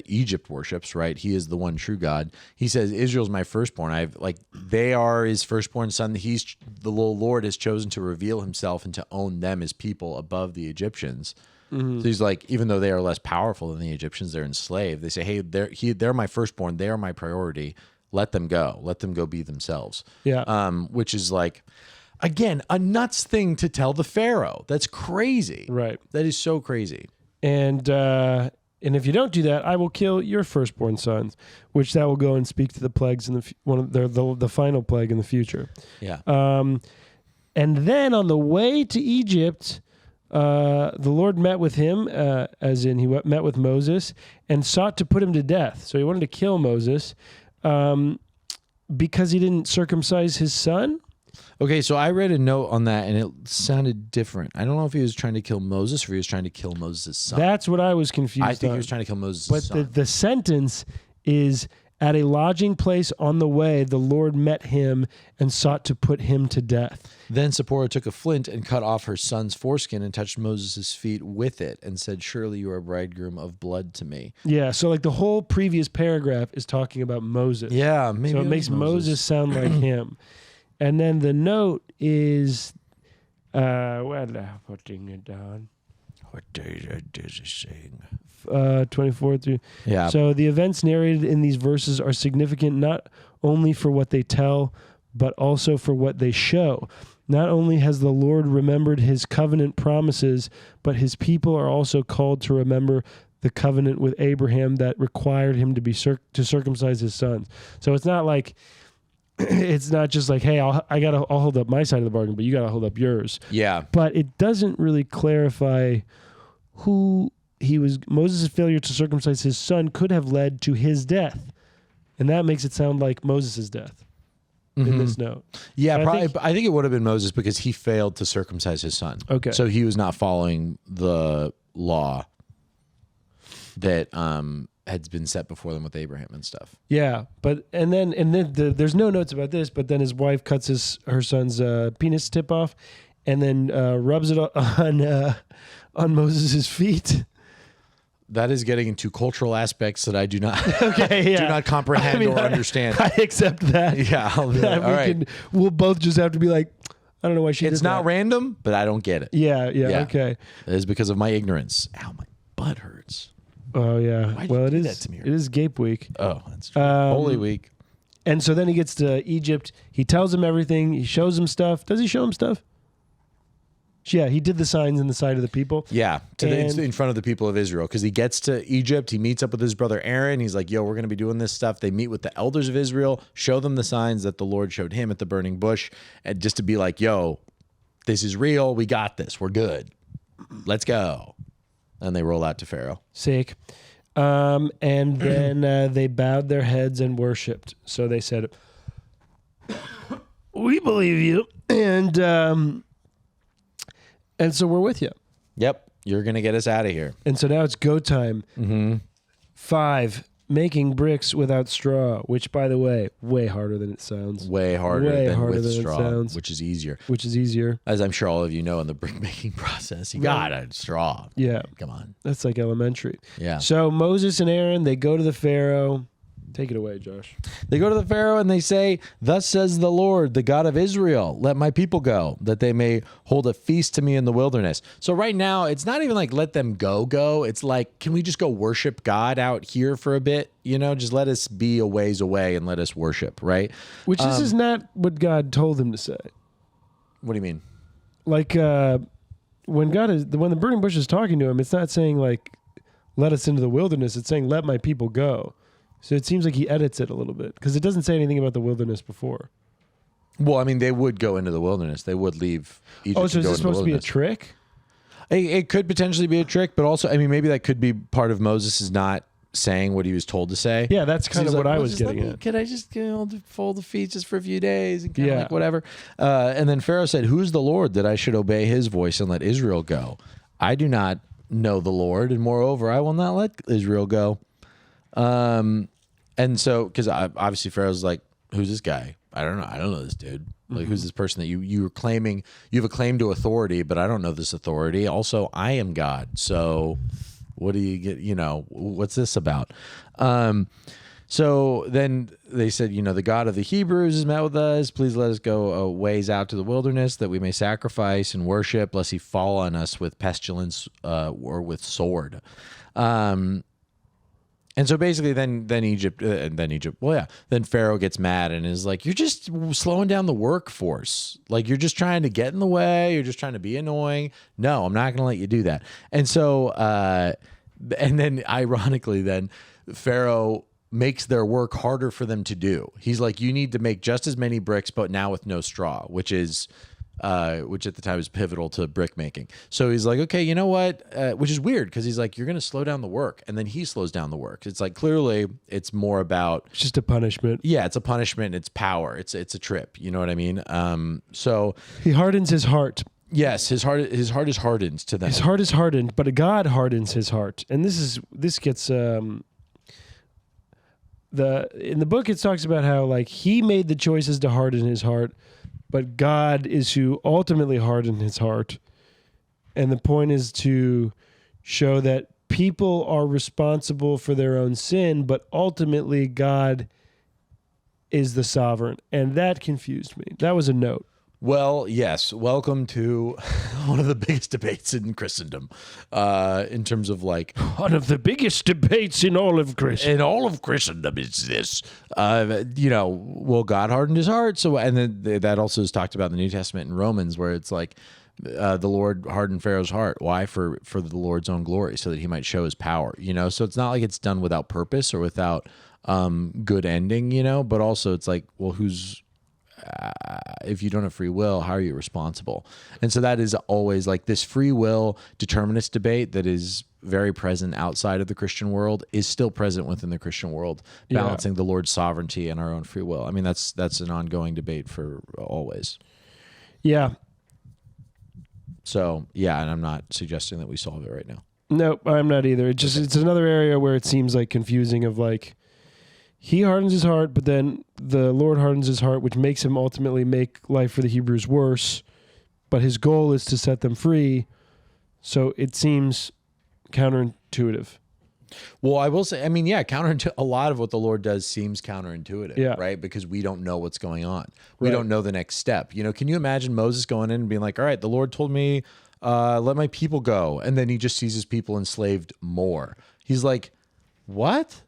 Egypt worships, right? He is the one true God. He says, Israel's my firstborn. They are his firstborn son. The Lord has chosen to reveal himself and to own them as people above the Egyptians. So he's like, even though they are less powerful than the Egyptians, they're enslaved. They say, hey, they're my firstborn. They are my priority. Let them go. Let them go be themselves. Yeah. Which is like, again, a nuts thing to tell the Pharaoh. That's crazy. Right. That is so crazy. And if you don't do that, I will kill your firstborn sons, which that will go and speak to the plagues in the final plague in the future. Yeah. And then on the way to Egypt, the Lord met with him, as in he met with Moses, and sought to put him to death. So he wanted to kill Moses because he didn't circumcise his son. Okay, so I read a note on that, and it sounded different. I don't know if he was trying to kill Moses or he was trying to kill Moses' son. That's what I was confused I think on. he was trying to kill Moses' son. But the sentence is, at a lodging place on the way, the Lord met him and sought to put him to death. Then Zipporah took a flint and cut off her son's foreskin and touched Moses' feet with it and said, surely you are a bridegroom of blood to me. Yeah, so like the whole previous paragraph is talking about Moses. Yeah, maybe so it makes Moses sound like him. And then the note is, putting it down. What does it saying? 24 through. Yeah. So the events narrated in these verses are significant not only for what they tell, but also for what they show. Not only has the Lord remembered his covenant promises, but his people are also called to remember the covenant with Abraham that required him to be to circumcise his sons. So it's not like, it's not just like, hey, I'll hold up my side of the bargain, but you got to hold up yours. Yeah. But it doesn't really clarify who he was. Moses' failure to circumcise his son could have led to his death. And that makes it sound like Moses' death in this note. Yeah, probably. I think it would have been Moses because he failed to circumcise his son. Okay. So he was not following the law that had been set before them with Abraham and stuff. Yeah, and then there's no notes about this, but then his wife cuts her son's penis tip off, and then rubs it on Moses' feet. That is getting into cultural aspects that I do not do not comprehend or understand. I accept that. Yeah, I'll be like, all right. We'll both just have to be like, I don't know why she did that. It's not random, but I don't get it. Yeah, okay. It is because of my ignorance. Ow, my butt hurts. Oh yeah. Why did well, you it do is. That to me? It is Gape Week. Oh, that's true. Holy Week. And so then he gets to Egypt. He tells him everything. He shows him stuff. Does he show him stuff? Yeah, he did the signs in the sight of the people. Yeah, in front of the people of Israel, because he gets to Egypt, he meets up with his brother Aaron. He's like, yo, we're going to be doing this stuff. They meet with the elders of Israel, show them the signs that the Lord showed him at the burning bush, and just to be like, yo, this is real. We got this. We're good. Let's go. And they roll out to Pharaoh. Sick. And then they bowed their heads and worshipped. So they said, we believe you. And so we're with you. Yep. You're going to get us out of here. And so now it's go time. 5, making bricks without straw, which, by the way, way harder than it sounds. Way harder than with straw, which is easier. As I'm sure all of you know, in the brick making process, you got a straw. Yeah. Come on. That's like elementary. Yeah. So Moses and Aaron, they go to the Pharaoh. Take it away, Josh. They go to the Pharaoh and they say, thus says the Lord, the God of Israel, let my people go, that they may hold a feast to me in the wilderness. So right now, it's not even like let them go. It's like, can we just go worship God out here for a bit? You know, just let us be a ways away and let us worship, right? Which this is not what God told them to say. What do you mean? Like when the burning bush is talking to him, it's not saying like, let us into the wilderness. It's saying, let my people go. So it seems like he edits it a little bit because it doesn't say anything about the wilderness before. Well, I mean, they would go into the wilderness. They would leave Egypt. Oh, so is this supposed to be a trick? It could potentially be a trick, but also, I mean, maybe that could be part of Moses is not saying what he was told to say. Yeah, that's kind of what I was getting at. Could I just fold the feet just for a few days and kind of like whatever? And then Pharaoh said, who's the Lord that I should obey his voice and let Israel go? I do not know the Lord, and moreover, I will not let Israel go. And so, because obviously Pharaoh's like, who's this guy? I don't know this dude. Like, who's this person that you're claiming, you have a claim to authority, but I don't know this authority. Also, I am God. So what do you get? You know, what's this about? So then they said, you know, the God of the Hebrews has met with us. Please let us go a ways out to the wilderness that we may sacrifice and worship, lest he fall on us with pestilence or with sword. And so basically then Pharaoh gets mad and is like, you're just slowing down the workforce. Like, you're just trying to get in the way. You're just trying to be annoying. No, I'm not going to let you do that. And so, and then ironically then Pharaoh makes their work harder for them to do. He's like, you need to make just as many bricks, but now with no straw, which at the time was pivotal to brick making. So he's like, okay, you know what? Which is weird because he's like, you're going to slow down the work. And then he slows down the work. It's like, clearly it's more about... It's just a punishment. Yeah, it's a punishment. It's power. It's a trip. You know what I mean? So... He hardens his heart. Yes, his heart is hardened to them. His heart is hardened, but God hardens his heart. And this gets... in the book, it talks about how like he made the choices to harden his heart, but God is who ultimately hardened his heart. And the point is to show that people are responsible for their own sin, but ultimately God is the sovereign. And that confused me. That was a note. Well, yes. Welcome to one of the biggest debates in Christendom, in terms of like one of the biggest debates in all of Christendom. In all of Christendom is this, you know, well, God hardened his heart. So, and then that also is talked about in the New Testament in Romans, where it's like the Lord hardened Pharaoh's heart. Why? For the Lord's own glory, so that he might show his power. You know, so it's not like it's done without purpose or without good ending. You know, but also it's like, well, who's if you don't have free will, how are you responsible? And so that is always like this free will determinist debate that is very present outside of the Christian world is still present within the Christian world, balancing the Lord's sovereignty and our own free will. I mean, that's an ongoing debate for always. Yeah. So, yeah, and I'm not suggesting that we solve it right now. No, I'm not either. It's another area where it seems like confusing of like, he hardens his heart, but then the Lord hardens his heart, which makes him ultimately make life for the Hebrews worse. But his goal is to set them free. So it seems counterintuitive. Well, I will say, I mean, yeah, a lot of what the Lord does seems counterintuitive, right? Because we don't know what's going on. We don't know the next step. You know, can you imagine Moses going in and being like, all right, the Lord told me, let my people go. And then he just sees his people enslaved more. He's like, what?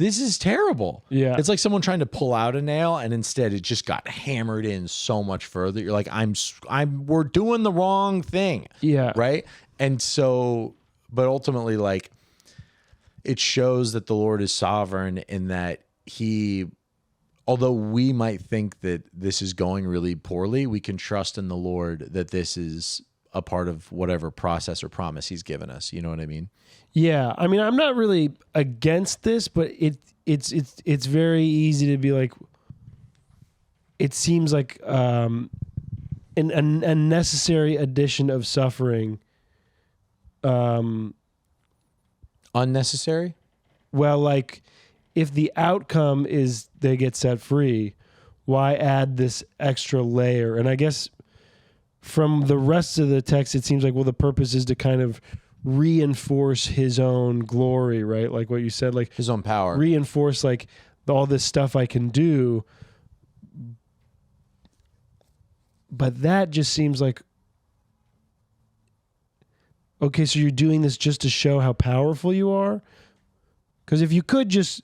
this is terrible. Yeah. It's like someone trying to pull out a nail and instead it just got hammered in so much further. You're like, we're doing the wrong thing. Yeah. Right. And so, but ultimately, like, it shows that the Lord is sovereign in that although we might think that this is going really poorly, we can trust in the Lord that this is a part of whatever process or promise he's given us. You know what I mean? Yeah. I mean, I'm not really against this, but it's very easy to be like, it seems like a necessary addition of suffering. Unnecessary? Well, like, if the outcome is they get set free, why add this extra layer? And I guess from the rest of the text, it seems like, well, the purpose is to kind of reinforce his own glory, right? Like what you said, like his own power. Reinforce like all this stuff I can do. But that just seems like, okay, so you're doing this just to show how powerful you are? Because if you could just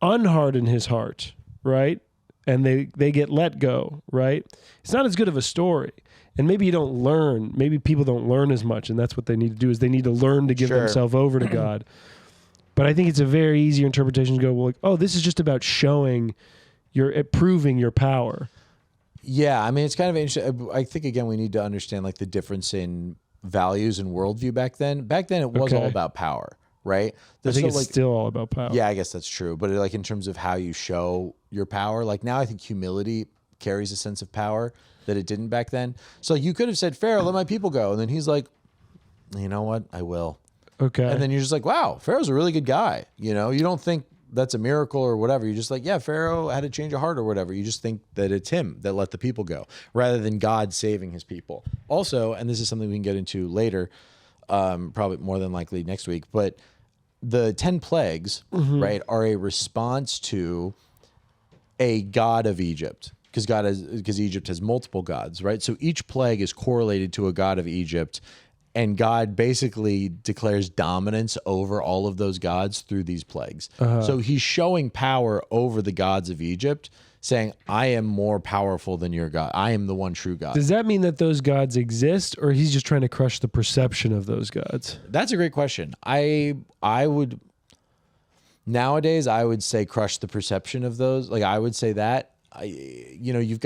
unharden his heart, right? And they get let go, right? It's not as good of a story. And maybe you don't learn. Maybe people don't learn as much, and that's what they need to do, is they need to learn to give themselves over to God. But I think it's a very easy interpretation to go, well, like, oh, this is just about proving your power. Yeah, I mean, it's kind of interesting. I think, again, we need to understand, like, the difference in values and worldview back then. Back then, it was all about power, right? I think it's still all about power. Yeah, I guess that's true. But, like, in terms of how you show your power, like, now I think humility carries a sense of power that it didn't back then. So you could have said, Pharaoh, let my people go. And then he's like, you know what? I will. Okay. And then you're just like, wow, Pharaoh's a really good guy. You know, you don't think that's a miracle or whatever. You're just like, yeah, Pharaoh had a change of heart or whatever. You just think that it's him that let the people go rather than God saving his people. Also, and this is something we can get into later, probably more than likely next week, but the 10 plagues, right, are a response to a god of Egypt. Because Egypt has multiple gods, right? So each plague is correlated to a god of Egypt, and God basically declares dominance over all of those gods through these plagues. So he's showing power over the gods of Egypt, saying, I am more powerful than your God. I am the one true God. Does that mean that those gods exist, or he's just trying to crush the perception of those gods? That's a great question. I would, nowadays, I would say crush the perception of those. Like, I would say that. You've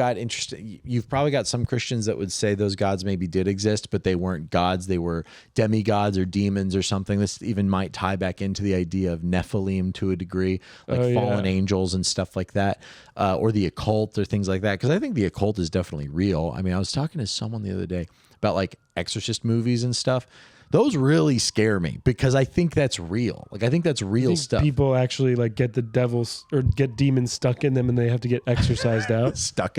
probably got some Christians that would say those gods maybe did exist, but they weren't gods. They were demigods or demons or something. This even might tie back into the idea of Nephilim to a degree, like fallen angels and stuff like that, or the occult or things like that. Because I think the occult is definitely real. I mean, I was talking to someone the other day about like exorcist movies and stuff. Those really scare me because I think that's real. Like, I think that's real stuff. People actually like get the devils or get demons stuck in them and they have to get exorcised out. It's stuck.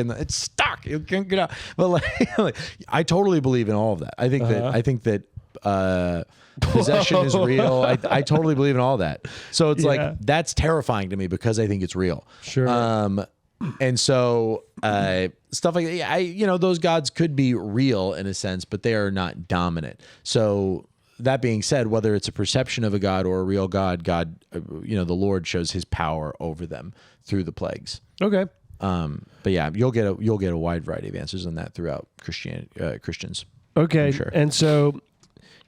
You can't get out. But like, I totally believe in all of that. I think that possession is real. I totally believe in all that. So it's like, that's terrifying to me because I think it's real. Sure. And so stuff like that, those gods could be real in a sense, but they are not dominant. So that being said, whether it's a perception of a god or a real God, the Lord shows his power over them through the plagues. Okay. But yeah, you'll get a wide variety of answers on that throughout Christians. Okay. Sure. And so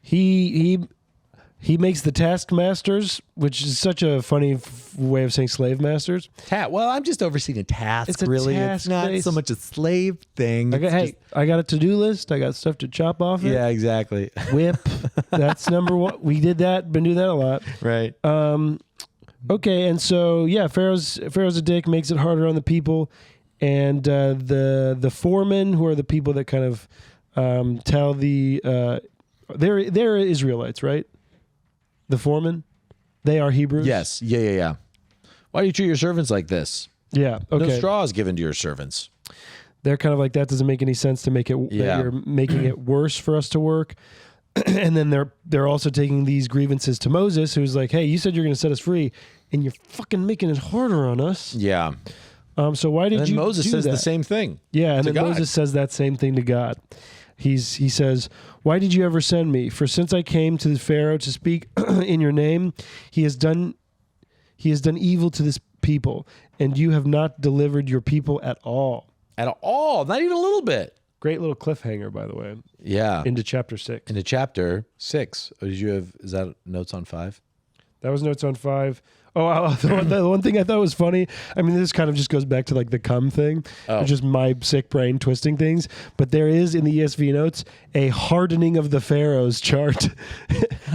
he makes the taskmasters, which is such a funny way of saying slave masters. Well, I'm just overseeing a task, it's really. Task it's not so much a slave thing. I got a to-do list. I got stuff to chop off it. Yeah, exactly. Whip. That's number one. We did that. Been doing that a lot. Right. Okay, and so, Pharaoh's a dick, makes it harder on the people. And the foremen, who are the people that kind of tell they're Israelites, right? The foremen, they are Hebrews. Yes. Yeah. Why do you treat your servants like this? Yeah. Okay. No straw is given to your servants. They're kind of like, that doesn't make any sense to make it. That you're making it worse for us to work. And then they're also taking these grievances to Moses, who's like, hey, you said you're going to set us free, and you're fucking making it harder on us. Yeah. So why did you? Moses says the same thing. Yeah, and then Moses says that same thing to God. He says, why did you ever send me? For since I came to the Pharaoh to speak in your name, he has done He has done evil to this people, and you have not delivered your people at all. At all, not even a little bit. Great little cliffhanger, by the way. Yeah. Into chapter 6. Into chapter 6. Oh, is that notes on 5? That was notes on 5. Oh, the one thing I thought was funny, I mean, this kind of just goes back to like the cum thing. It's just my sick brain twisting things. But there is in the ESV notes a hardening of the Pharaoh's chart.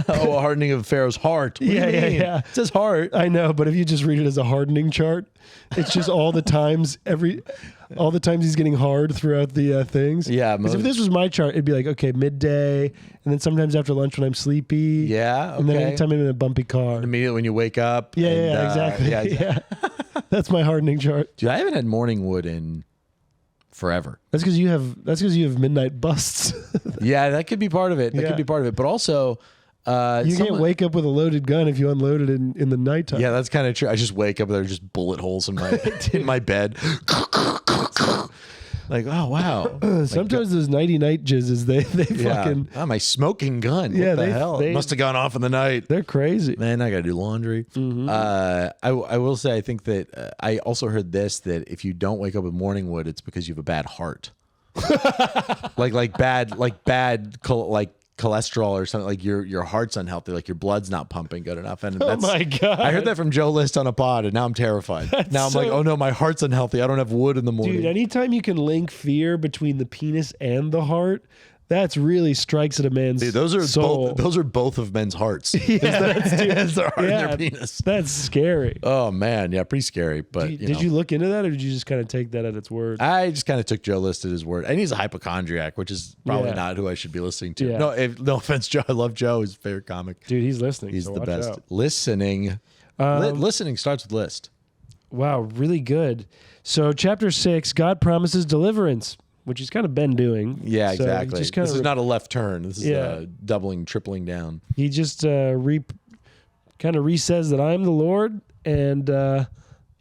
A hardening of Pharaoh's heart. What do you mean? Yeah. It says heart. I know, but if you just read it as a hardening chart, it's just all the times he's getting hard throughout the things. Yeah. Because if this was my chart, it'd be like, okay, midday, and then sometimes after lunch when I'm sleepy. Yeah. Okay. And then anytime I'm in a bumpy car. Immediately when you wake up. Yeah, exactly. Yeah. That's my hardening chart. Dude, I haven't had morning wood in forever. That's because you have midnight busts. Yeah, that could be part of it. That could be part of it. But also, you can't wake up with a loaded gun if you unload it in the nighttime. Yeah, that's kind of true. I just wake up and there's just bullet holes in my in my bed. Like, oh wow. Sometimes those nighty night jizzes, they fucking. Oh, my smoking gun. Yeah, what the hell? It must have gone off in the night. They're crazy. Man, I gotta do laundry. Mm-hmm. I will say, I think that I also heard this, that if you don't wake up with morning wood, it's because you have a bad heart. like bad cholesterol or something, like your heart's unhealthy, like your blood's not pumping good enough. And oh my God. I heard that from Joe List on a pod, and now I'm terrified. I'm like, oh no, my heart's unhealthy. I don't have wood in the morning. Dude, anytime you can link fear between the penis and the heart, that's really strikes at a man's soul. Those are both of men's hearts. Yeah, that's their heart and their penis. That's scary. Oh man, yeah, pretty scary. But did you look into that, or did you just kind of take that at its word? I just kind of took Joe List at his word, and he's a hypochondriac, which is probably not who I should be listening to. Yeah. No offense, Joe. I love Joe. He's a favorite comic. Dude, he's listening. He's so the best. Out. Listening. Listening starts with list. Wow, really good. So chapter 6, God promises deliverance, which he's kind of been doing. Yeah, so exactly. This is not a left turn. This is doubling, tripling down. He just kind of re-says that I'm the Lord, and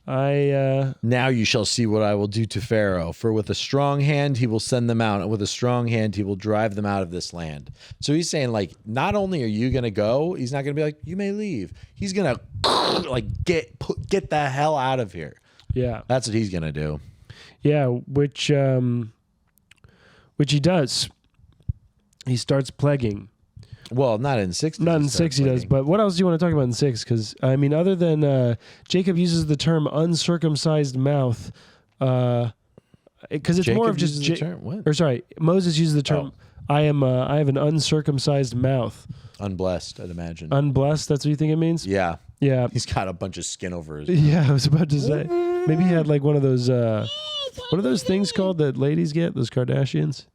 now you shall see what I will do to Pharaoh. For with a strong hand he will send them out, and with a strong hand he will drive them out of this land. So he's saying, like, not only are you going to go, he's not going to be like, you may leave. He's going to like get the hell out of here. Yeah. That's what he's going to do. Yeah, which he does. He starts plaguing. Well, not in 6. Not in 6 he does. But what else do you want to talk about in 6? Because, I mean, other than Jacob uses the term uncircumcised mouth, because it's Jacob more of just... uses the term? What? Or sorry, Moses uses the term, I have an uncircumcised mouth. Unblessed, I'd imagine. Unblessed, that's what you think it means? Yeah. Yeah. He's got a bunch of skin over his mouth. Yeah, I was about to say. Maybe he had like one of those... what are those things called that ladies get? Those Kardashians?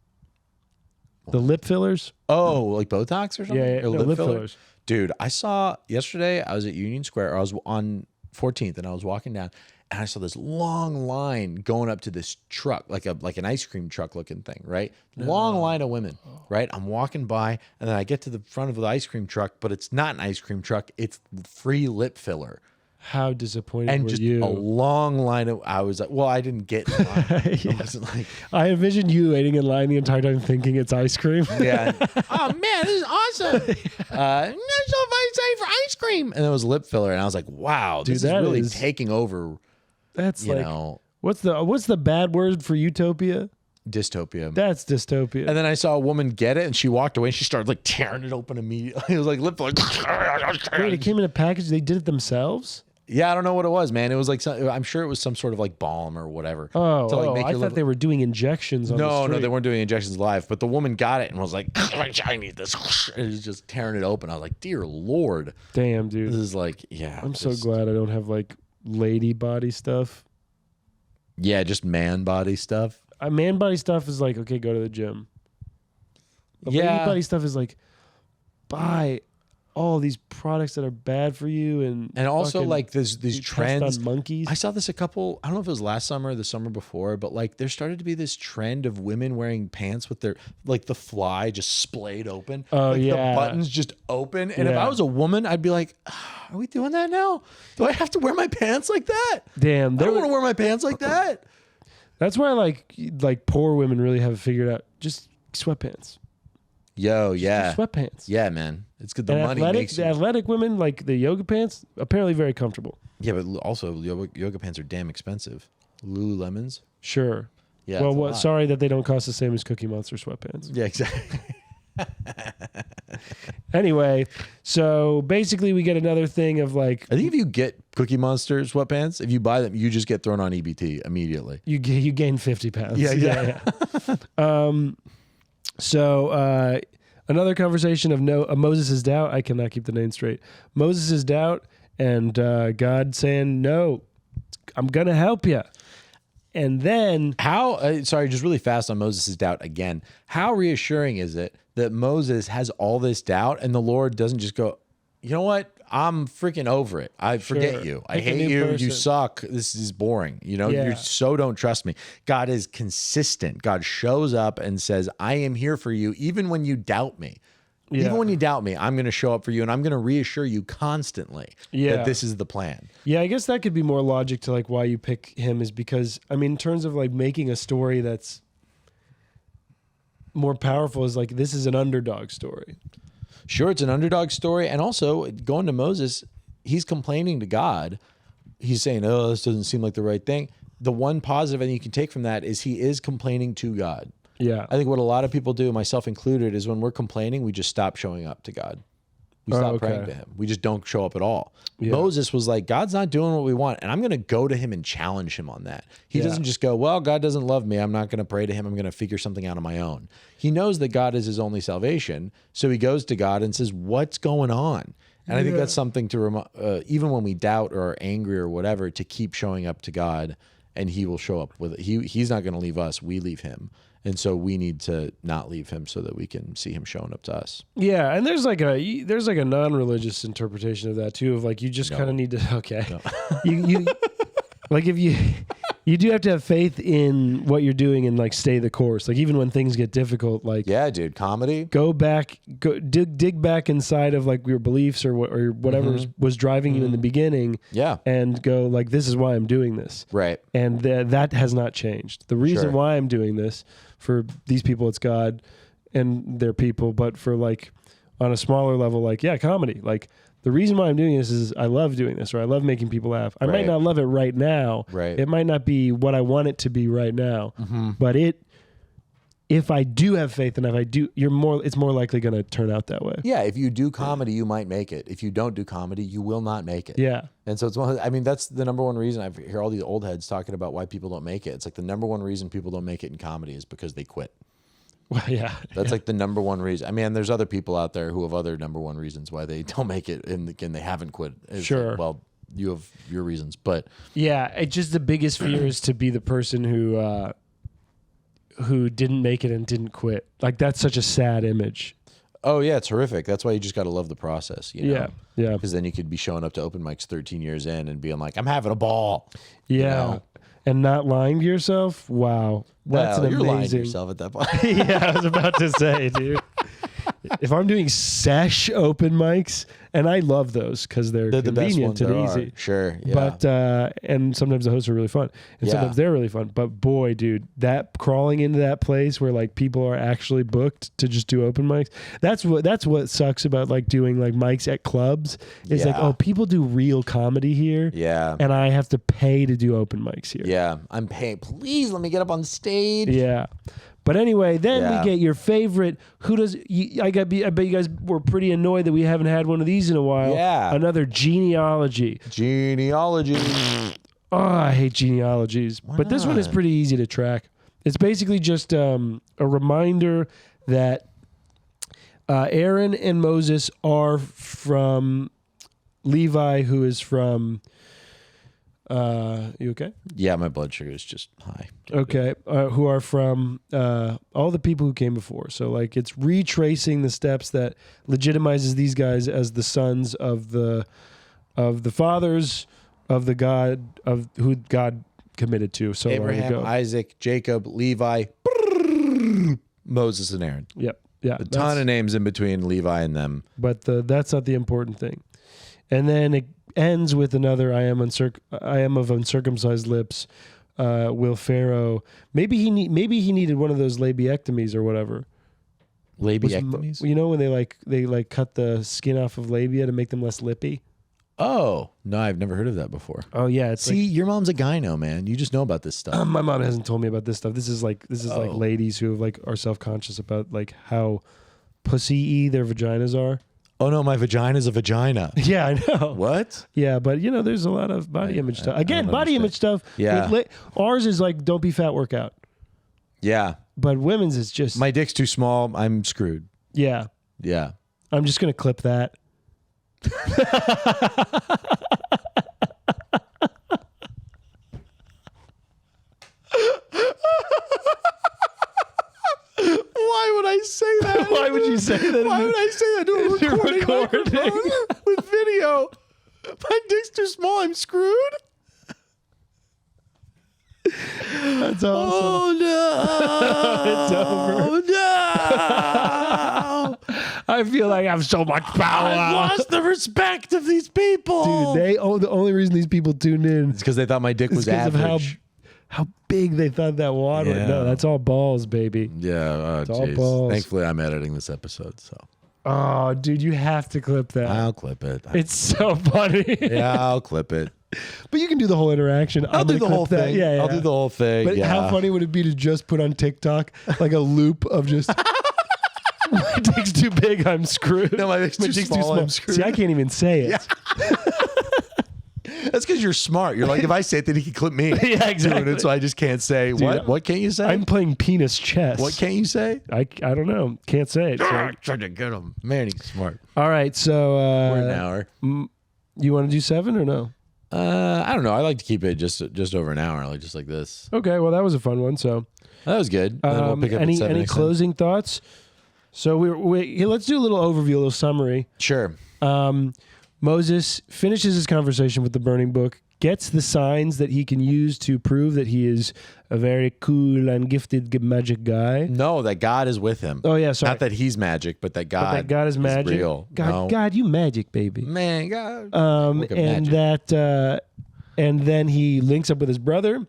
The lip fillers? Oh, like Botox or something? Yeah, or lip fillers. Dude, I saw yesterday, I was at Union Square. I was on 14th, and I was walking down, and I saw this long line going up to this truck, like an ice cream truck looking thing, right? Long line of women, right? I'm walking by, and then I get to the front of the ice cream truck, but it's not an ice cream truck. It's free lip filler. How disappointed and were just you? A long line of, I was like, well, I didn't get in line. I wasn't like, I envisioned you waiting in line the entire time thinking it's ice cream. Yeah. Oh man, this is awesome. That's so excited for ice cream. And it was lip filler, and I was like, wow, dude, this is really taking over. That's you know, what's the bad word for utopia? Dystopia. That's dystopia. And then I saw a woman get it, and she walked away, and she started like tearing it open immediately. It was like lip filler. Wait, it came in a package. They did it themselves? Yeah, I don't know what it was, man. It was like I'm sure it was some sort of like balm or whatever. I thought they were doing injections on the street. No, they weren't doing injections live. But the woman got it and was like, I need this. And was just tearing it open. I was like, dear Lord. Damn, dude. This is like, yeah. I'm so glad I don't have like lady body stuff. Yeah, just man body stuff. Man body stuff is like, okay, go to the gym. But lady body stuff is like, buy all these products that are bad for you, and also like these trends on monkeys. I saw this I don't know if it was last summer or the summer before, but like there started to be this trend of women wearing pants with their like the fly just splayed open. Oh like yeah, the buttons just open. And if I was a woman, I'd be like, are we doing that now? Do I have to wear my pants like that? Damn, I don't want to wear my pants like that. That's why like poor women really have figured out just sweatpants. Yo, Just yeah. sweatpants. Yeah, man. It's good. The And money makes the you. athletic women, like the yoga pants, apparently very comfortable. Yeah, but also yoga pants are damn expensive. Lululemons. Sure. Yeah. Well, sorry that they don't cost the same as Cookie Monster sweatpants. Yeah, exactly. Anyway, so basically we get another thing of like I think if you get Cookie Monster sweatpants, if you buy them, you just get thrown on EBT immediately. you gain 50 pounds. Yeah. So another conversation of Moses' doubt. I cannot keep the name straight. Moses' doubt and God saying, no, I'm going to help you. And then Sorry, just really fast on Moses' doubt again. How reassuring is it that Moses has all this doubt and the Lord doesn't just go, you know what? I'm freaking over it. I forget you. I hate you. Person. You suck. This is boring. You know, you so don't trust me. God is consistent. God shows up and says, I am here for you, even when you doubt me. Yeah. Even when you doubt me, I'm going to show up for you and I'm going to reassure you constantly that this is the plan. Yeah, I guess that could be more logic to like why you pick him is because, I mean, in terms of like making a story that's more powerful is like, this is an underdog story. Sure, it's an underdog story. And also going to Moses, he's complaining to God. He's saying, oh, this doesn't seem like the right thing. The one positive I think you can take from that is he is complaining to God. Yeah. I think what a lot of people do, myself included, is when we're complaining, we just stop showing up to God. We stop praying to him. We just don't show up at all. Yeah. Moses was like, God's not doing what we want, and I'm going to go to him and challenge him on that. He doesn't just go, well, God doesn't love me. I'm not going to pray to him. I'm going to figure something out on my own. He knows that God is his only salvation, so he goes to God and says, what's going on? And I think that's something to even when we doubt or are angry or whatever, to keep showing up to God, and he will show up with it. He's not going to leave us. We leave him. And so we need to not leave him so that we can see him showing up to us. Yeah, and there's like a non-religious interpretation of that too. Of like you just kind of need to you like if you do have to have faith in what you're doing and like stay the course. Like even when things get difficult, like dude, comedy. Go dig back inside of like your beliefs or whatever was driving you in the beginning. Yeah, and go like this is why I'm doing this. Right, and that has not changed. The reason why I'm doing this. For these people, it's God and their people. But for like on a smaller level, like, comedy. Like the reason why I'm doing this is I love doing this or I love making people laugh. I might not love it right now. Right. It might not be what I want it to be right now. But if I do have faith and if I do, it's more likely going to turn out that way. Yeah. If you do comedy, you might make it. If you don't do comedy, you will not make it. Yeah. And so that's the number one reason I hear all these old heads talking about why people don't make it. It's like the number one reason people don't make it in comedy is because they quit. Well, yeah. That's like the number one reason. I mean, there's other people out there who have other number one reasons why they don't make it and they haven't quit. It's sure. Like, well, you have your reasons, but yeah, it's just the biggest fear is to be the person who didn't make it and didn't quit. Like that's such a sad image. Oh yeah, it's horrific. That's why you just got to love the process. You know? Yeah. Because then you could be showing up to open mics 13 years in and being like, I'm having a ball. Yeah. You know? And not lying to yourself. Wow. That's an amazing. You're lying to yourself at that point. Yeah, I was about to say, dude. If I'm doing sesh open mics, and I love those because they're convenient the best and ones easy. Sure, yeah. But and sometimes the hosts are really fun, and sometimes they're really fun. But boy, dude, that crawling into that place where like people are actually booked to just do open mics. That's what sucks about like doing like mics at clubs. It's like, oh, people do real comedy here. Yeah. And I have to pay to do open mics here. Yeah, I'm paying. Please let me get up on stage. Yeah. But anyway, then we get your favorite. I bet you guys were pretty annoyed that we haven't had one of these in a while. Yeah. Another genealogy. Genealogy. Oh, I hate genealogies. Why but this one not? is pretty easy to track. It's basically just a reminder that Aaron and Moses are from Levi, who is from... you okay? Yeah, my blood sugar is just high. Okay. Who are from all the people who came before. So like it's retracing the steps that legitimizes these guys as the sons of the fathers of the God of who God committed to so Abraham, long ago. Isaac, Jacob, Levi, Moses, and Aaron. Yep. Yeah. A ton of names in between Levi and them. But that's not the important thing. And then it ends with another I am of uncircumcised lips. Will Pharaoh maybe he needed one of those labiectomies or whatever. Labiectomies? You know when they cut the skin off of labia to make them less lippy? Oh, no, I've never heard of that before. Oh yeah, it's See, your mom's a gyno, man. You just know about this stuff. my mom hasn't told me about this stuff. This is like ladies who are self-conscious about like how pussy-y their vaginas are. Oh no, my vagina's a vagina. Yeah, I know. What? Yeah, but there's a lot of body image stuff. Again, body image stuff. Yeah. Ours is like don't be fat, work out. Yeah. But women's is just My dick's too small. I'm screwed. Yeah. Yeah. I'm just gonna clip that. Why would I say that? Why would you say that? Why would I say that to a recording microphone with video? My dick's too small. I'm screwed. That's awesome. Oh no! It's over. Oh no! I feel like I have so much power. I lost the respect of these people. Dude, the only reason these people tuned in It's because they thought my dick was because average. of how big they thought that wad was. Yeah. No, that's all balls, baby. Yeah, all jeez. balls. Thankfully, I'm editing this episode, so Oh, dude, you have to clip that. I'll clip it. It's so funny. Yeah, I'll clip it. But you can do the whole interaction. I'll do the whole thing. Yeah. I'll do the whole thing. But how funny would it be to just put on TikTok like a loop of just my dick's too big, I'm screwed. No, my dick's too small, I'm screwed. See, I can't even say it. Yeah. That's because you're smart. You're like, if I say it, then he can clip me. Yeah, exactly. Doing it, so I just can't say. Dude, what? What can't you say? I'm playing penis chess. What can't you say? I don't know. Can't say it. So. Trying to get him. Man, he's smart. All right, so We're an hour. You want to do 7 or no? I don't know. I like to keep it just over an hour, like just like this. Okay, well that was a fun one. So That was good. And then we'll pick up at 7 any next time. closing thoughts? So let's do a little overview, a little summary. Sure. Moses finishes his conversation with the burning book, gets the signs that he can use to prove that he is a very cool and gifted magic guy. No, that God is with him. Oh yeah, sorry. Not that he's magic, but that God, is magic. real. God, you magic, baby. Man, God. And that, and then he links up with his brother.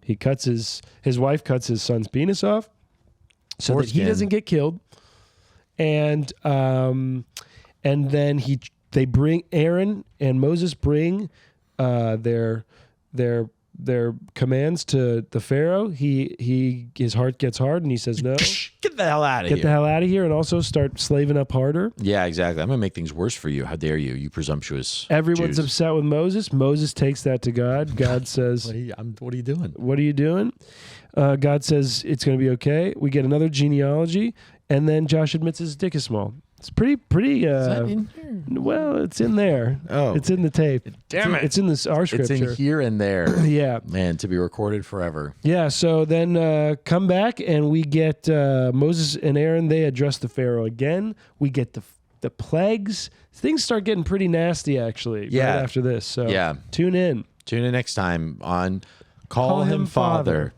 He cuts his wife cuts his son's penis off, so that he doesn't get killed. And then they bring Aaron and Moses bring their commands to the Pharaoh. His heart gets hard and he says no. Get the hell out of here. Get the hell out of here, and also start slaving up harder. Yeah, exactly. I'm gonna make things worse for you. How dare you, you presumptuous Everyone's Jews. upset with Moses. Moses takes that to God. God says, What are you doing? What are you doing? God says it's going to be okay. We get another genealogy, and then Josh admits his dick is small. It's pretty. Is that in here? Well, it's in there. Oh. It's in the tape. Damn it. It's in this our scripture. It's in here and there. Yeah. Man, to be recorded forever. Yeah. So then come back, and we get Moses and Aaron. They address the Pharaoh again. We get the plagues. Things start getting pretty nasty, actually. Yeah. Right after this. So Yeah. tune in. Tune in next time on Call Him Father.